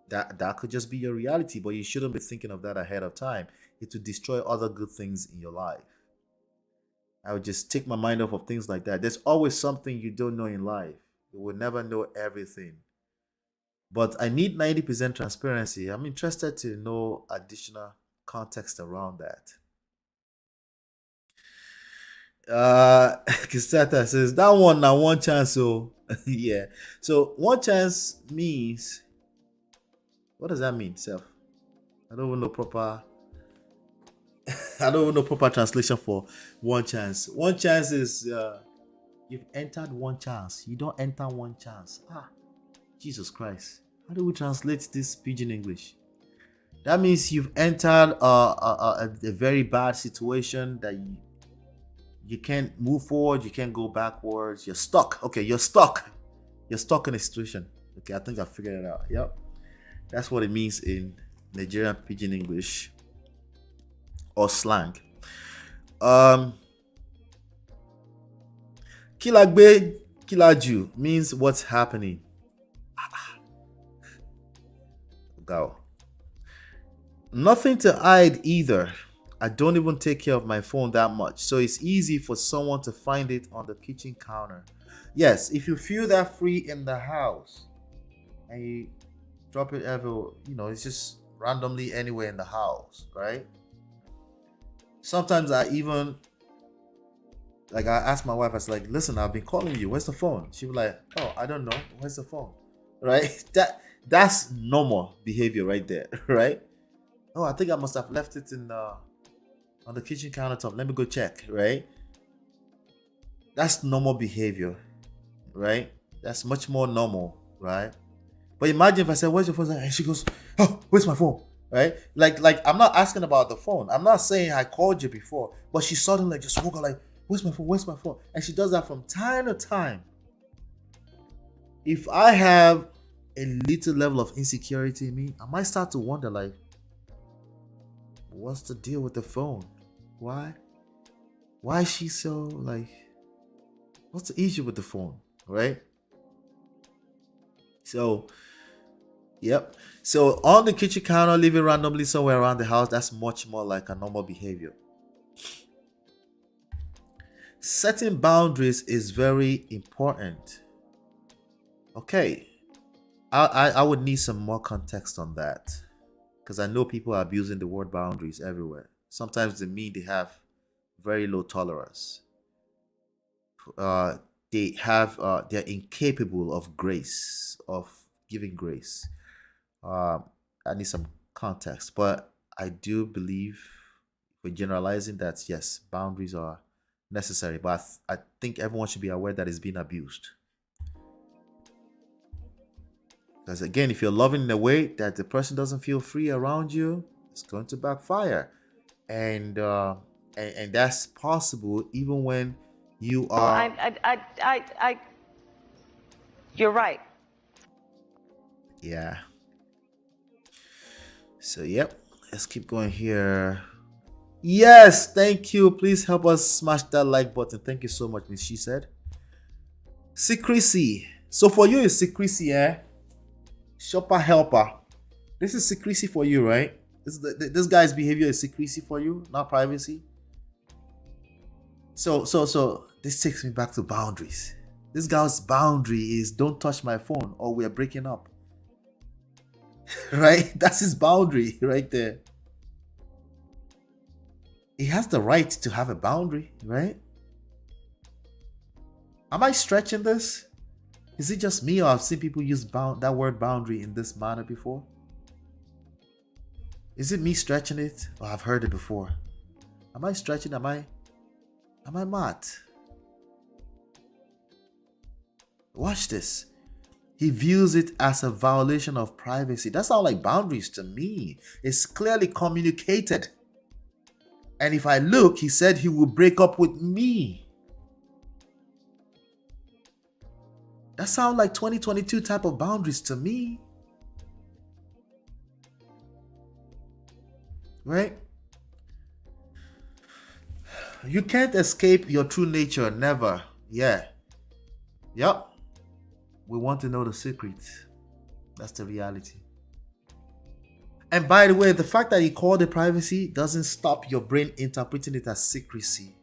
That could just be your reality, but you shouldn't be thinking of that ahead of time. It will destroy other good things in your life. I would just take my mind off of things like that. There's always something you don't know in life. You will never know everything. But I need 90% transparency. I'm interested to know additional context around that. Kisata says that one now one chance. So yeah. So one chance means, what does that mean, self? I don't even know proper I don't even know proper translation for one chance. One chance is you've entered one chance. You don't enter one chance. Jesus Christ. How do we translate this pidgin English? That means you've entered a very bad situation that you can't move forward, you can't go backwards, you're stuck. Okay, you're stuck. You're stuck in a situation. Okay, I think I figured it out. Yep. That's what it means in Nigerian pidgin English or slang. Kilagbe, Kilaju means what's happening. Go. Nothing to hide either. I don't even take care of my phone that much, so it's easy for someone to find it on the kitchen counter. Yes, if you feel that free in the house and you drop it everywhere, it's just randomly anywhere in the house, right? Sometimes I even I asked my wife, I was like, listen, I've been calling you, where's the phone? She was like, oh, I don't know, where's the phone? Right? That's normal behavior right there, right? Oh, I think I must have left it on the kitchen countertop. Let me go check, right? That's normal behavior, right? That's much more normal, right? But imagine if I said, where's your phone? And she goes, oh, where's my phone? Right? Like I'm not asking about the phone. I'm not saying I called you before, but she suddenly just woke up like, where's my phone? Where's my phone? And she does that from time to time. If I have a little level of insecurity in me, I might start to wonder, like, what's the deal with the phone? Why is she so what's the issue with the phone? Right? So yep. So on the kitchen counter, living randomly somewhere around the house, that's much more like a normal behavior. Setting boundaries is very important. Okay. I would need some more context on that because I know people are abusing the word boundaries everywhere. Sometimes they mean they have very low tolerance. Uh, they're incapable of grace, of giving grace. Um, I need some context, but I do believe we're generalizing that yes, boundaries are necessary, but I think everyone should be aware that it's being abused. Because again, if you're loving in a way that the person doesn't feel free around you, it's going to backfire, and and that's possible even when you
I,
are.
I, I, I, you're right.
Yeah. So yep, let's keep going here. Yes, thank you. Please help us smash that like button. Thank you so much, Miss. She said. Secrecy. So for you, it's secrecy, eh? Shopper helper. This is secrecy for you, right? This guy's behavior is secrecy for you, not privacy. So this takes me back to boundaries. This guy's boundary is don't touch my phone or we're breaking up. Right? That's his boundary right there. He has the right to have a boundary, right? Am I stretching this? Is it just me or I've seen people use that word boundary in this manner before? Is it me stretching it or I've heard it before? Am I stretching? Am I mad? Watch this. He views it as a violation of privacy. That sounds like boundaries to me. It's clearly communicated. And if I look, he said he will break up with me. That sounds like 2022 type of boundaries to me. Right? You can't escape your true nature, never. Yeah. Yep. We want to know the secret. That's the reality. And by the way, the fact that you called it privacy doesn't stop your brain interpreting it as secrecy.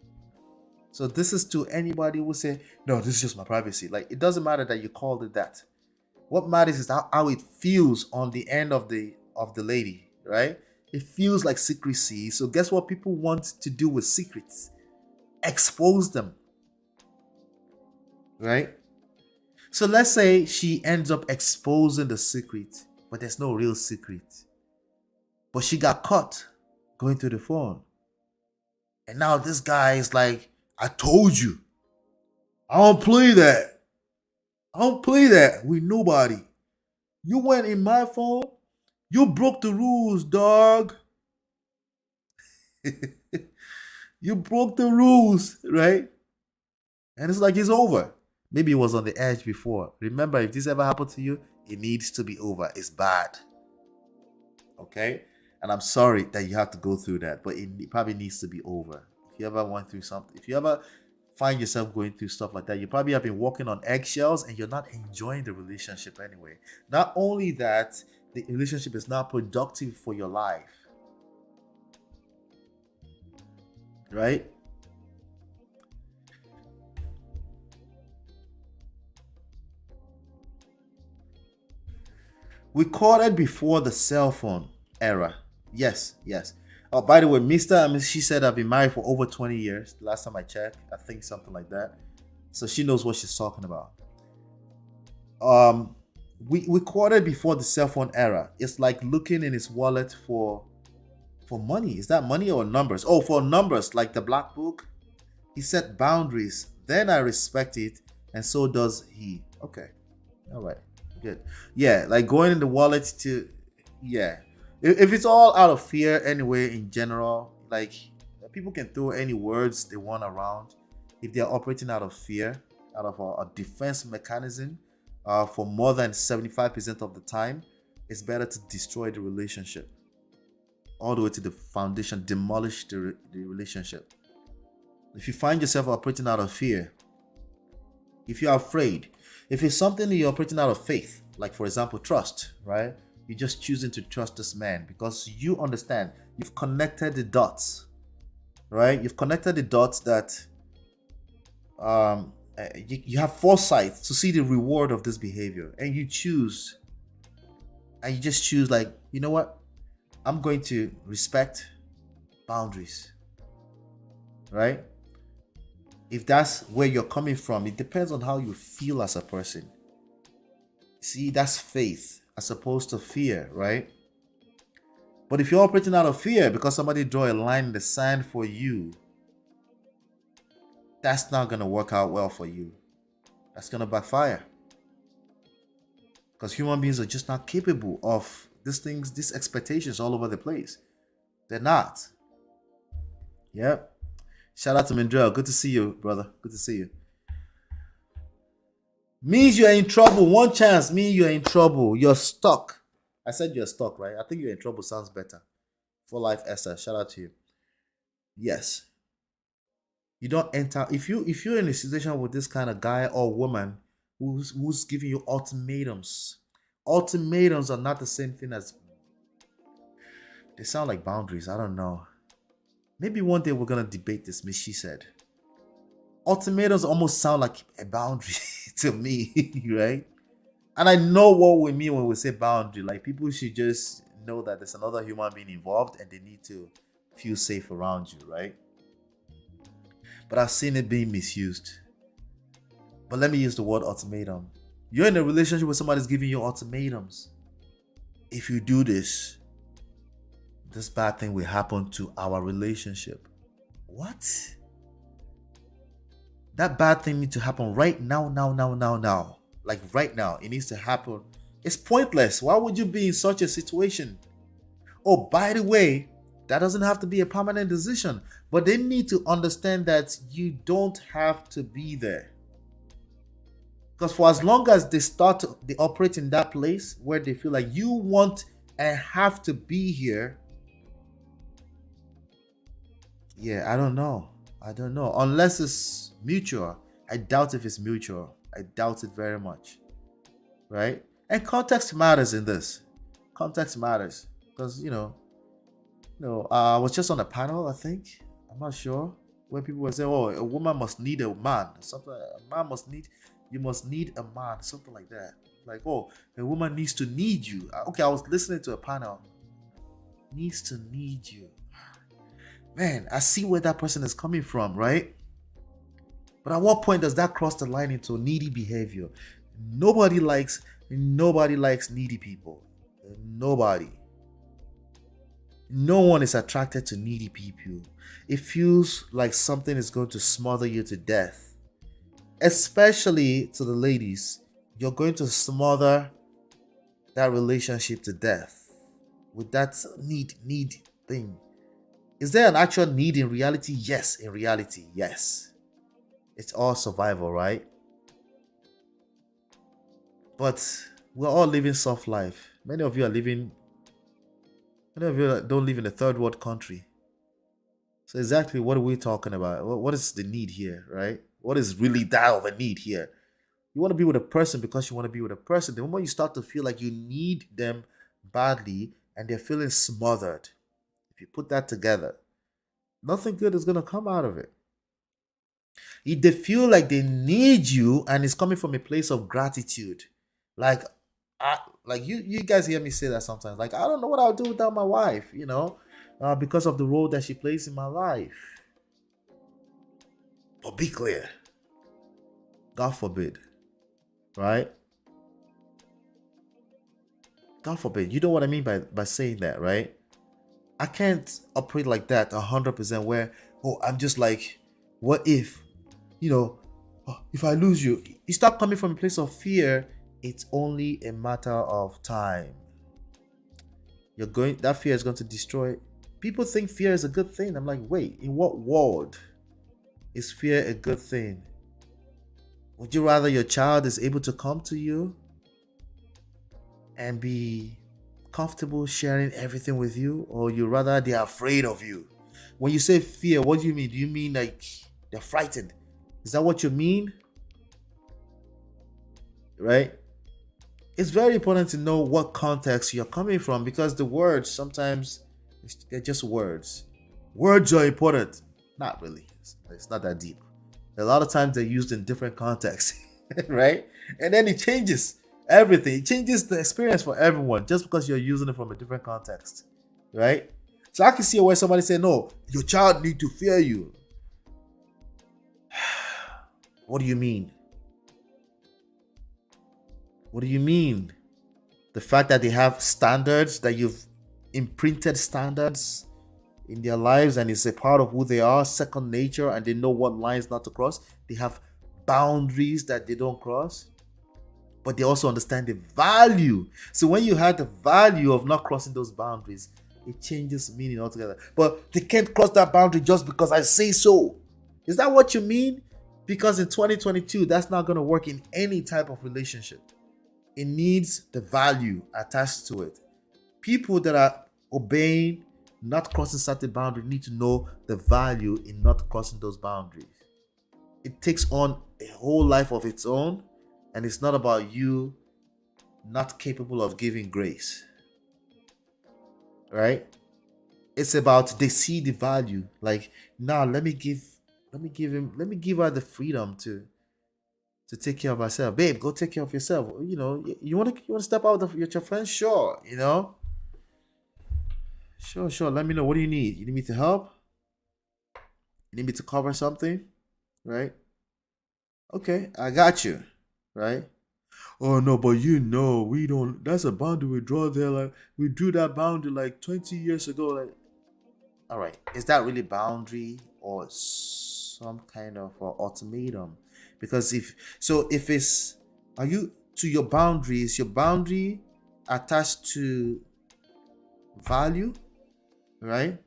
So this is to anybody who say, no, this is just my privacy. Like, it doesn't matter that you called it that. What matters is how it feels on the end of the lady, right? It feels like secrecy. So guess what people want to do with secrets? Expose them. Right? So let's say she ends up exposing the secret, but there's no real secret. But she got caught going through the phone. And now this guy is like, I told you. I don't play that. I don't play that with nobody. You went in my phone. You broke the rules, dog. You broke the rules, right? And it's like it's over. Maybe it was on the edge before. Remember, if this ever happened to you, it needs to be over. It's bad. Okay? And I'm sorry that you have to go through that, but it probably needs to be over. If you ever went through something, if you ever find yourself going through stuff like that, you probably have been walking on eggshells and you're not enjoying the relationship anyway. Not only that, the relationship is not productive for your life. Right? We called it before the cell phone era. Yes, yes. Oh, by the way, she said I've been married for over 20 years. Last time I checked, I think something like that. So she knows what she's talking about. We called it before the cell phone era. It's like looking in his wallet for money. Is that money or numbers? Oh, for numbers, like the black book. He set boundaries. Then I respect it, and so does he. Okay. All right. Good. Yeah, like going in the wallet to, yeah. If it's all out of fear anyway, in general, like people can throw any words they want around. If they're operating out of fear, out of a defense mechanism, for more than 75% of the time, it's better to destroy the relationship all the way to the foundation, demolish the relationship. If you find yourself operating out of fear, if you're afraid, if it's something that you're operating out of faith, like for example, trust, right? You're just choosing to trust this man because you understand, you've connected the dots, right? You've connected the dots that you have foresight to see the reward of this behavior, and you choose, and you just choose, like, you know what, I'm going to respect boundaries, right? If that's where you're coming from, it depends on how you feel as a person. See, that's faith as opposed to fear, right? But if you're operating out of fear because somebody draw a line in the sand for you, that's not going to work out well for you. That's going to backfire. Because human beings are just not capable of these expectations all over the place. They're not. Yep. Shout out to Mindrell. Good to see you, brother. Good to see you. Means you're in trouble. One chance means you're in trouble. You're stuck. I said you're stuck, right? I think you're in trouble sounds better. For life, Esther. Shout out to you. Yes. You don't enter if you're in a situation with this kind of guy or woman who's giving you ultimatums. Ultimatums are not the same thing as, they sound like boundaries. I don't know. Maybe one day we're gonna debate this, Miss She said. Ultimatums almost sound like a boundary to me, right? And I know what we mean when we say boundary. Like, people should just know that there's another human being involved and they need to feel safe around you, right? But I've seen it being misused. But let me use the word ultimatum. You're in a relationship with somebody who's giving you ultimatums. If you do this bad thing will happen to our relationship. What? That bad thing needs to happen right now. Like right now. It needs to happen. It's pointless. Why would you be in such a situation? Oh, by the way, that doesn't have to be a permanent decision. But they need to understand that you don't have to be there. Because for as long as they operate in that place where they feel like you want and have to be here, yeah, I don't know. Unless it's mutual. I doubt if it's mutual. I doubt it very much. Right? And context matters in this. Context matters. Because, I was just on a panel, I think. I'm not sure. Where people were saying, oh, a woman must need a man. Something like, you must need a man. Something like that. Like, oh, a woman needs to need you. Okay, I was listening to a panel. Needs to need you. Man, I see where that person is coming from, right? But at what point does that cross the line into needy behavior? Nobody likes needy people. Nobody. No one is attracted to needy people. It feels like something is going to smother you to death. Especially to the ladies, you're going to smother that relationship to death with that need thing. Is there an actual need in reality? Yes, in reality, yes. It's all survival, right? But we're all living soft life. Many of you don't live in a third world country. So exactly what are we talking about? What is the need here, right? What is really that of a need here? You want to be with a person because you want to be with a person. The moment you start to feel like you need them badly and they're feeling smothered, if you put that together, nothing good is going to come out of it. If they feel like they need you and it's coming from a place of gratitude, like you guys hear me say that sometimes. Like, I don't know what I'll do without my wife, because of the role that she plays in my life. But be clear. God forbid. Right? God forbid. You know what I mean by saying that, right? I can't operate like that 100% where, I'm just like, what if, if I lose you? You start coming from a place of fear. It's only a matter of time. That fear is going to destroy. People think fear is a good thing. I'm like, wait, in what world is fear a good thing? Would you rather your child is able to come to you and be comfortable sharing everything with you, or you rather they're afraid of you? When you say fear, what do you mean? Do you mean like they're frightened? Is that what you mean? Right? It's very important to know what context you're coming from, because the words sometimes they're just words. Words are important. Not really. It's not that deep. A lot of times they're used in different contexts, right? And then it changes everything. It changes the experience for everyone just because you're using it from a different context, right? So I can see where somebody say, no, your child need to fear you. What do you mean? What do you mean? The fact that they have standards, that you've imprinted standards in their lives and it's a part of who they are, second nature, and they know what lines not to cross. They have boundaries that they don't cross, but they also understand the value. So when you have the value of not crossing those boundaries, it changes meaning altogether. But they can't cross that boundary just because I say so. Is that what you mean? Because in 2022, that's not going to work in any type of relationship. It needs the value attached to it. People that are obeying, not crossing certain boundaries, need to know the value in not crossing those boundaries. It takes on a whole life of its own, and it's not about you not capable of giving grace. Right? It's about they see the value. Like, now let me give her the freedom to take care of herself. Babe, go take care of yourself. You want to step out with your friends? Sure, Sure. Let me know. What do you need? You need me to help? You need me to cover something? Right? Okay, I got you. Right? Oh no, but we don't. That's a boundary we draw there. Like we drew that boundary like 20 years ago. Like, all right, is that really boundary or some kind of ultimatum? Because if it's, are you to your boundaries? Your boundary attached to value, right?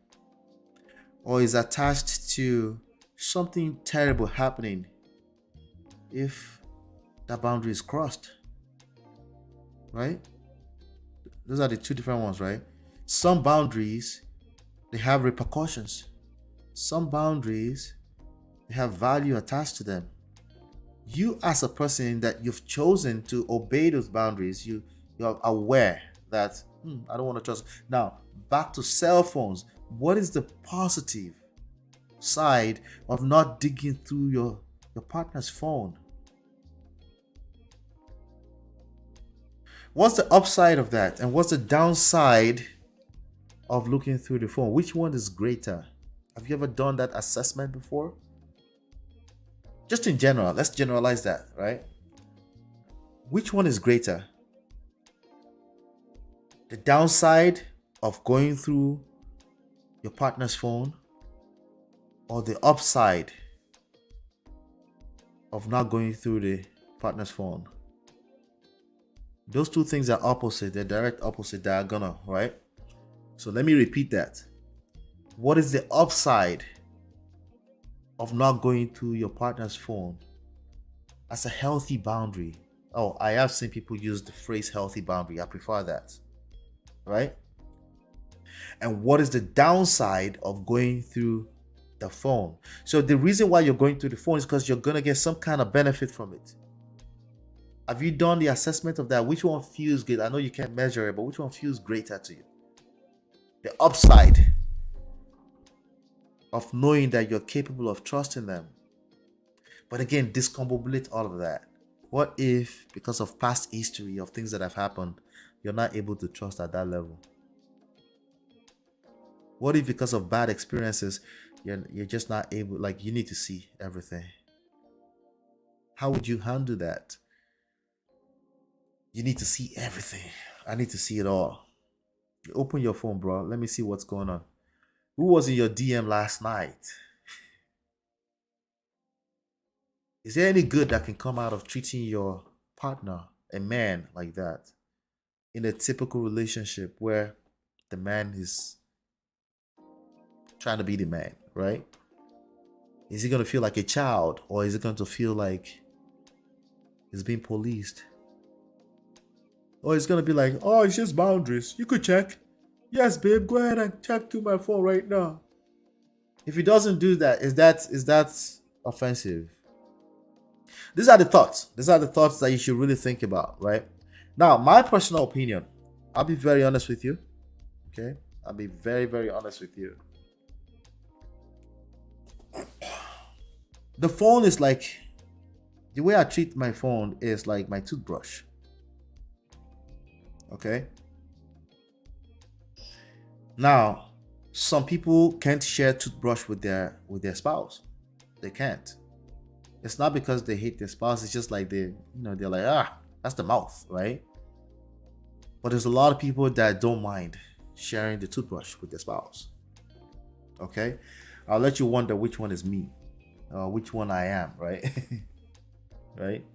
Or is attached to something terrible happening if that boundary is crossed, right? Those are the two different ones, right? Some boundaries, they have repercussions. Some boundaries, they have value attached to them. You as a person that you've chosen to obey those boundaries, you're aware that I don't want to trust. Now, back to cell phones. What is the positive side of not digging through your partner's phone? What's the upside of that? And what's the downside of looking through the phone? Which one is greater? Have you ever done that assessment before? Just in general, let's generalize that, right? Which one is greater? The downside of going through your partner's phone, or the upside of not going through the partner's phone? Those two things are opposite. They're direct opposite, diagonal, right? So let me repeat that. What is the upside of not going through your partner's phone as a healthy boundary? Oh, I have seen people use the phrase healthy boundary. I prefer that, right? And what is the downside of going through the phone? So the reason why you're going through the phone is because you're going to get some kind of benefit from it. Have you done the assessment of that? Which one feels good? I know you can't measure it, but which one feels greater to you? The upside of knowing that you're capable of trusting them. But again, discombobulate all of that. What if, because of past history of things that have happened, you're not able to trust at that level? What if, because of bad experiences, you're just not able, like, you need to see everything? How would you handle that? You need to see everything. I need to see it all. You open your phone, bro. Let me see what's going on. Who was in your DM last night? Is there any good that can come out of treating your partner, a man, like that? In a typical relationship where the man is trying to be the man, right? Is he going to feel like a child, or is it going to feel like he's being policed? Or it's going to be like, oh, it's just boundaries. You could check. Yes, babe, go ahead and check through my phone right now. If he doesn't do that, is that offensive? These are the thoughts. These are the thoughts that you should really think about, right? Now, my personal opinion, I'll be very honest with you. Okay? I'll be very, very honest with you. The phone is like, the way I treat my phone is like my toothbrush. Okay. Now, some people can't share toothbrush with their spouse. They can't. It's not because they hate their spouse. It's just like they're like, that's the mouth, right? But there's a lot of people that don't mind sharing the toothbrush with their spouse. Okay, I'll let you wonder which one is me, which one I am, right? Right.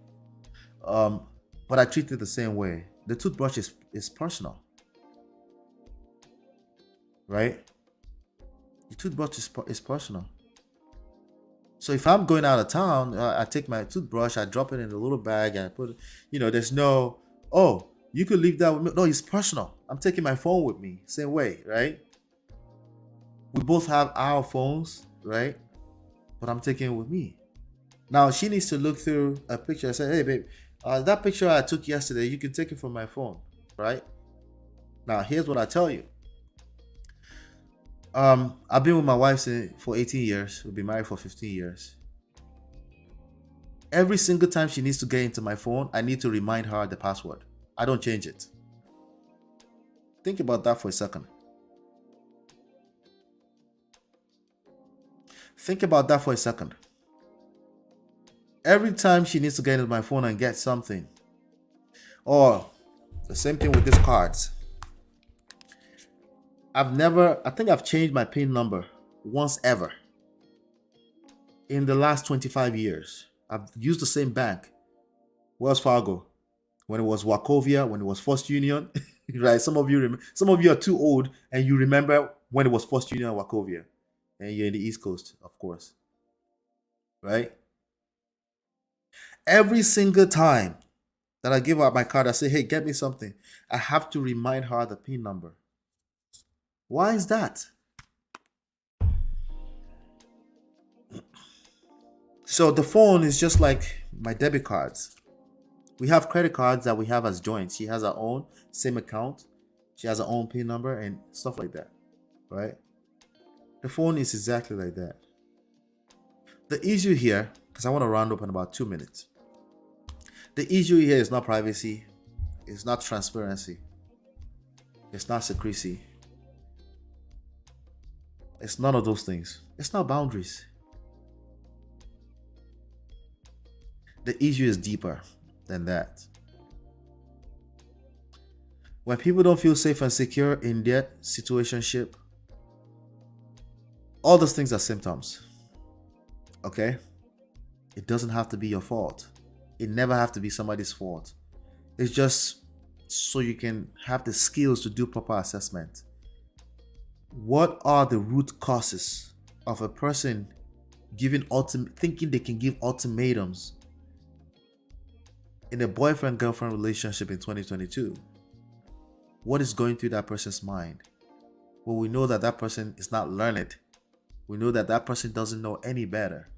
Um, but I treat it the same way. The toothbrush is personal, right? The toothbrush is personal. So if I'm going out of town, I take my toothbrush, I drop it in a little bag, and I put it. There's no, oh, you could leave that with me. No, it's personal. I'm taking my phone with me. Same way, right? We both have our phones, right? But I'm taking it with me. Now she needs to look through a picture and say, hey, babe, that picture I took yesterday, you can take it from my phone, right? Now, here's what I tell you. I've been with my wife for 18 years. We've been married for 15 years. Every single time she needs to get into my phone, I need to remind her the password. I don't change it. Think about that for a second. Think about that for a second. Every time she needs to get into my phone and get something, or the same thing with these cards. I think I've changed my PIN number once ever in the last 25 years. I've used the same bank, Wells Fargo, when it was Wachovia, when it was First Union, right? Some of you are too old and you remember when it was First Union and Wachovia, and you're in the East Coast, of course, right? Every single time that I give out my card, I say, hey, get me something. I have to remind her the PIN number. Why is that? So the phone is just like my debit cards. We have credit cards that we have as joints. She has her own, same account. She has her own PIN number and stuff like that, right? The phone is exactly like that. The issue here, because I want to round up in about 2 minutes. The issue here is not privacy. It's not transparency. It's not secrecy. It's none of those things. It's not boundaries. The issue is deeper than that. When people don't feel safe and secure in their situationship, all those things are symptoms. Okay? It doesn't have to be your fault. It never have to be somebody's fault. It's just so you can have the skills to do proper assessment. What are the root causes of a person thinking they can give ultimatums in a boyfriend-girlfriend relationship in 2022? What is going through that person's mind? Well, we know that that person is not learned. We know that that person doesn't know any better.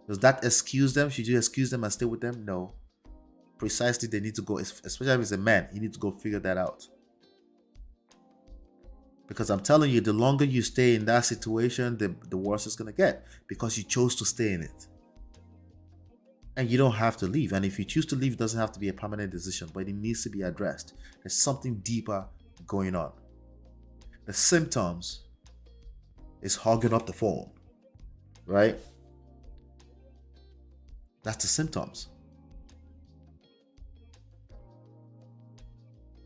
Does that excuse them? Should you excuse them and stay with them? No. Precisely, they need to go, especially if it's a man, you need to go figure that out. Because I'm telling you, the longer you stay in that situation, the worse it's going to get, because you chose to stay in it. And you don't have to leave. And if you choose to leave, it doesn't have to be a permanent decision, but it needs to be addressed. There's something deeper going on. The symptoms is hogging up the phone, right? That's the symptoms.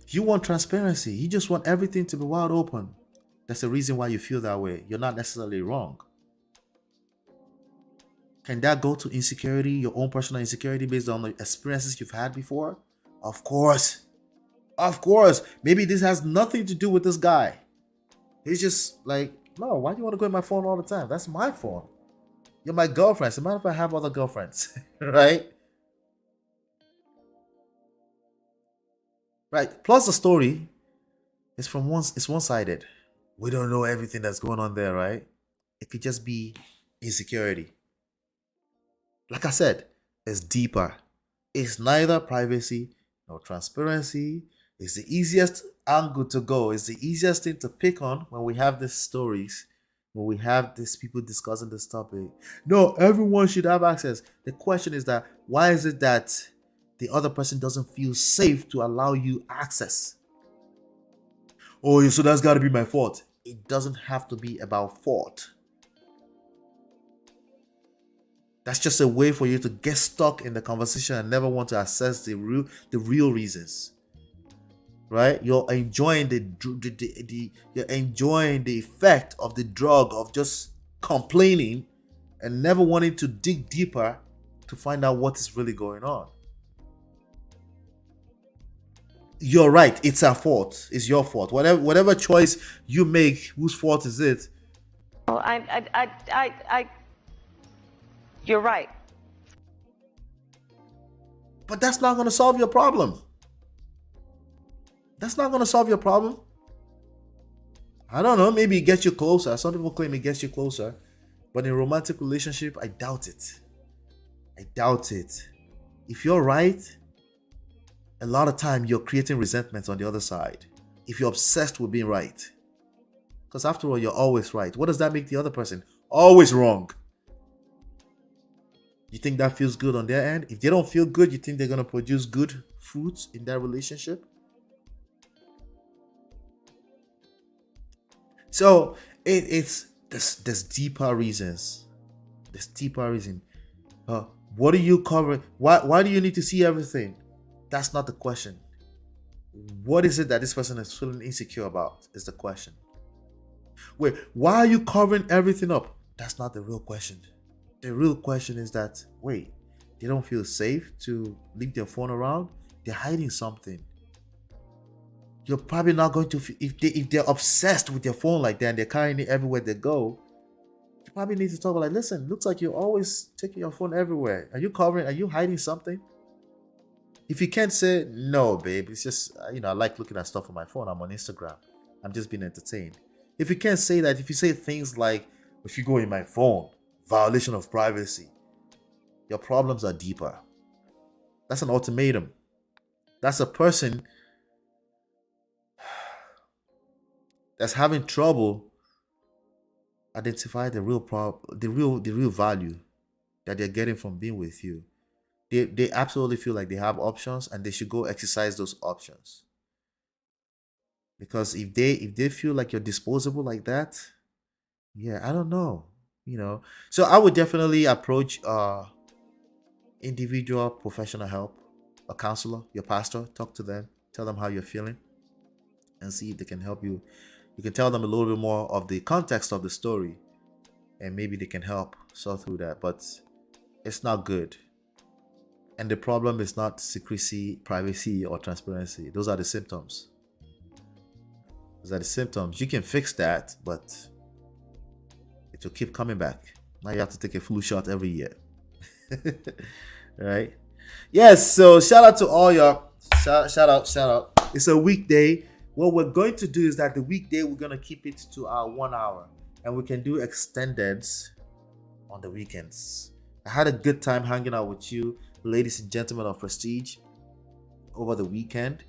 You want transparency. You just want everything to be wide open. That's the reason why you feel that way. You're not necessarily wrong. Can that go to insecurity, your own personal insecurity based on the experiences you've had before? Of course. Of course. Maybe this has nothing to do with this guy. He's just like, no, why do you want to go in my phone all the time? That's my phone. You're my girlfriend. As a matter of fact, I have other girlfriends, right? Right. Plus the story is it's one-sided. We don't know everything that's going on there, right? It could just be insecurity. Like I said, it's deeper. It's neither privacy nor transparency. It's the easiest angle to go. It's the easiest thing to pick on when we have these stories when we have these people discussing this topic, no, everyone should have access. The question is that why is it that the other person doesn't feel safe to allow you access? Oh, so that's got to be my fault. It doesn't have to be about fault. That's just a way for you to get stuck in the conversation and never want to assess the real reasons. Right? You're enjoying you're enjoying the effect of the drug of just complaining and never wanting to dig deeper to find out what is really going on. You're right. It's our fault. It's your fault. Whatever choice you make, whose fault is it?
Oh, you're right.
But that's not going to solve your problem. That's not going to solve your problem. I don't know. Maybe it gets you closer. Some people claim it gets you closer. But in a romantic relationship, I doubt it. I doubt it. If you're right, a lot of time you're creating resentment on the other side. If you're obsessed with being right. Because after all, you're always right. What does that make the other person? Always wrong. You think that feels good on their end? If they don't feel good, you think they're going to produce good fruits in that relationship? So there's deeper reasons. There's deeper reason. What are you covering? Why do you need to see everything? That's not the question. What is it that this person is feeling insecure about? Is the question. Wait, why are you covering everything up? That's not the real question. The real question is that, wait, they don't feel safe to leave their phone around? They're hiding something. You're probably not going to, if they're obsessed with their phone like that and they're carrying it everywhere they go, you probably need to talk like, listen, looks like you're always taking your phone everywhere. Are you hiding something? If you can't say, no, babe, it's just, I like looking at stuff on my phone. I'm on Instagram. I'm just being entertained. If you can't say that, if you say things like, if you go in my phone, violation of privacy, your problems are deeper. That's an ultimatum. That's a person that's having trouble identify the real value that they're getting from being with you. They absolutely feel like they have options and they should go exercise those options. Because if they feel like you're disposable like that, yeah, I don't know. So I would definitely approach individual professional help, a counselor, your pastor, talk to them, tell them how you're feeling, and see if they can help you. You can tell them a little bit more of the context of the story, and maybe they can help sort through that. But it's not good. And the problem is not secrecy, privacy, or transparency. Those are the symptoms. You can fix that, but it will keep coming back. Now you have to take a flu shot every year. Right? Yes, so shout out to all your shout out. It's a weekday. What we're going to do is that the weekday we're going to keep it to our 1 hour, and we can do extendeds on the weekends. I had a good time hanging out with you, ladies and gentlemen of Prestige, over the weekend.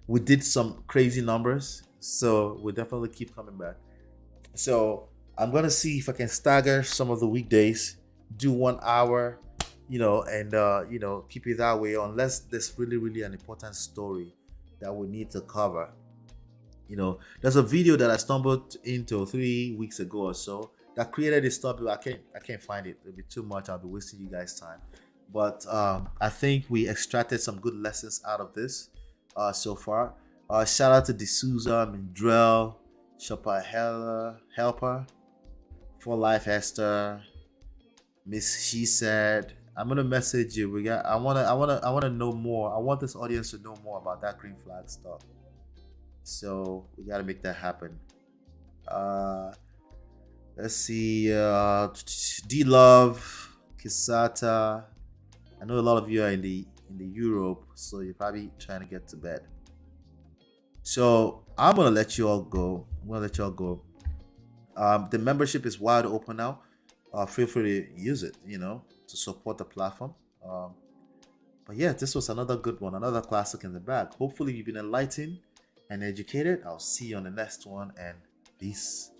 We did some crazy numbers, so we'll definitely keep coming back. So I'm going to see if I can stagger some of the weekdays, do 1 hour, and keep it that way, unless there's really, really an important story that we need to cover. There's a video that I stumbled into 3 weeks ago or so that created this topic. I can't find it. It'll be too much. I'll be wasting you guys' time. But I think we extracted some good lessons out of this so far. Shout out to D'Souza, Mindrell, Shopper Helper, For Life Esther, Miss She Said. I'm gonna message you. I wanna know more. I want this audience to know more about that green flag stuff. So we gotta make that happen. Let's see. D Love, Kisata. I know a lot of you are in the Europe, so you're probably trying to get to bed. So I'm gonna let you all go. The membership is wide open now. Feel free to use it, to support the platform. But yeah, this was another good one, another classic in the bag. Hopefully you've been enlightened and educated. I'll see you on the next one, and peace.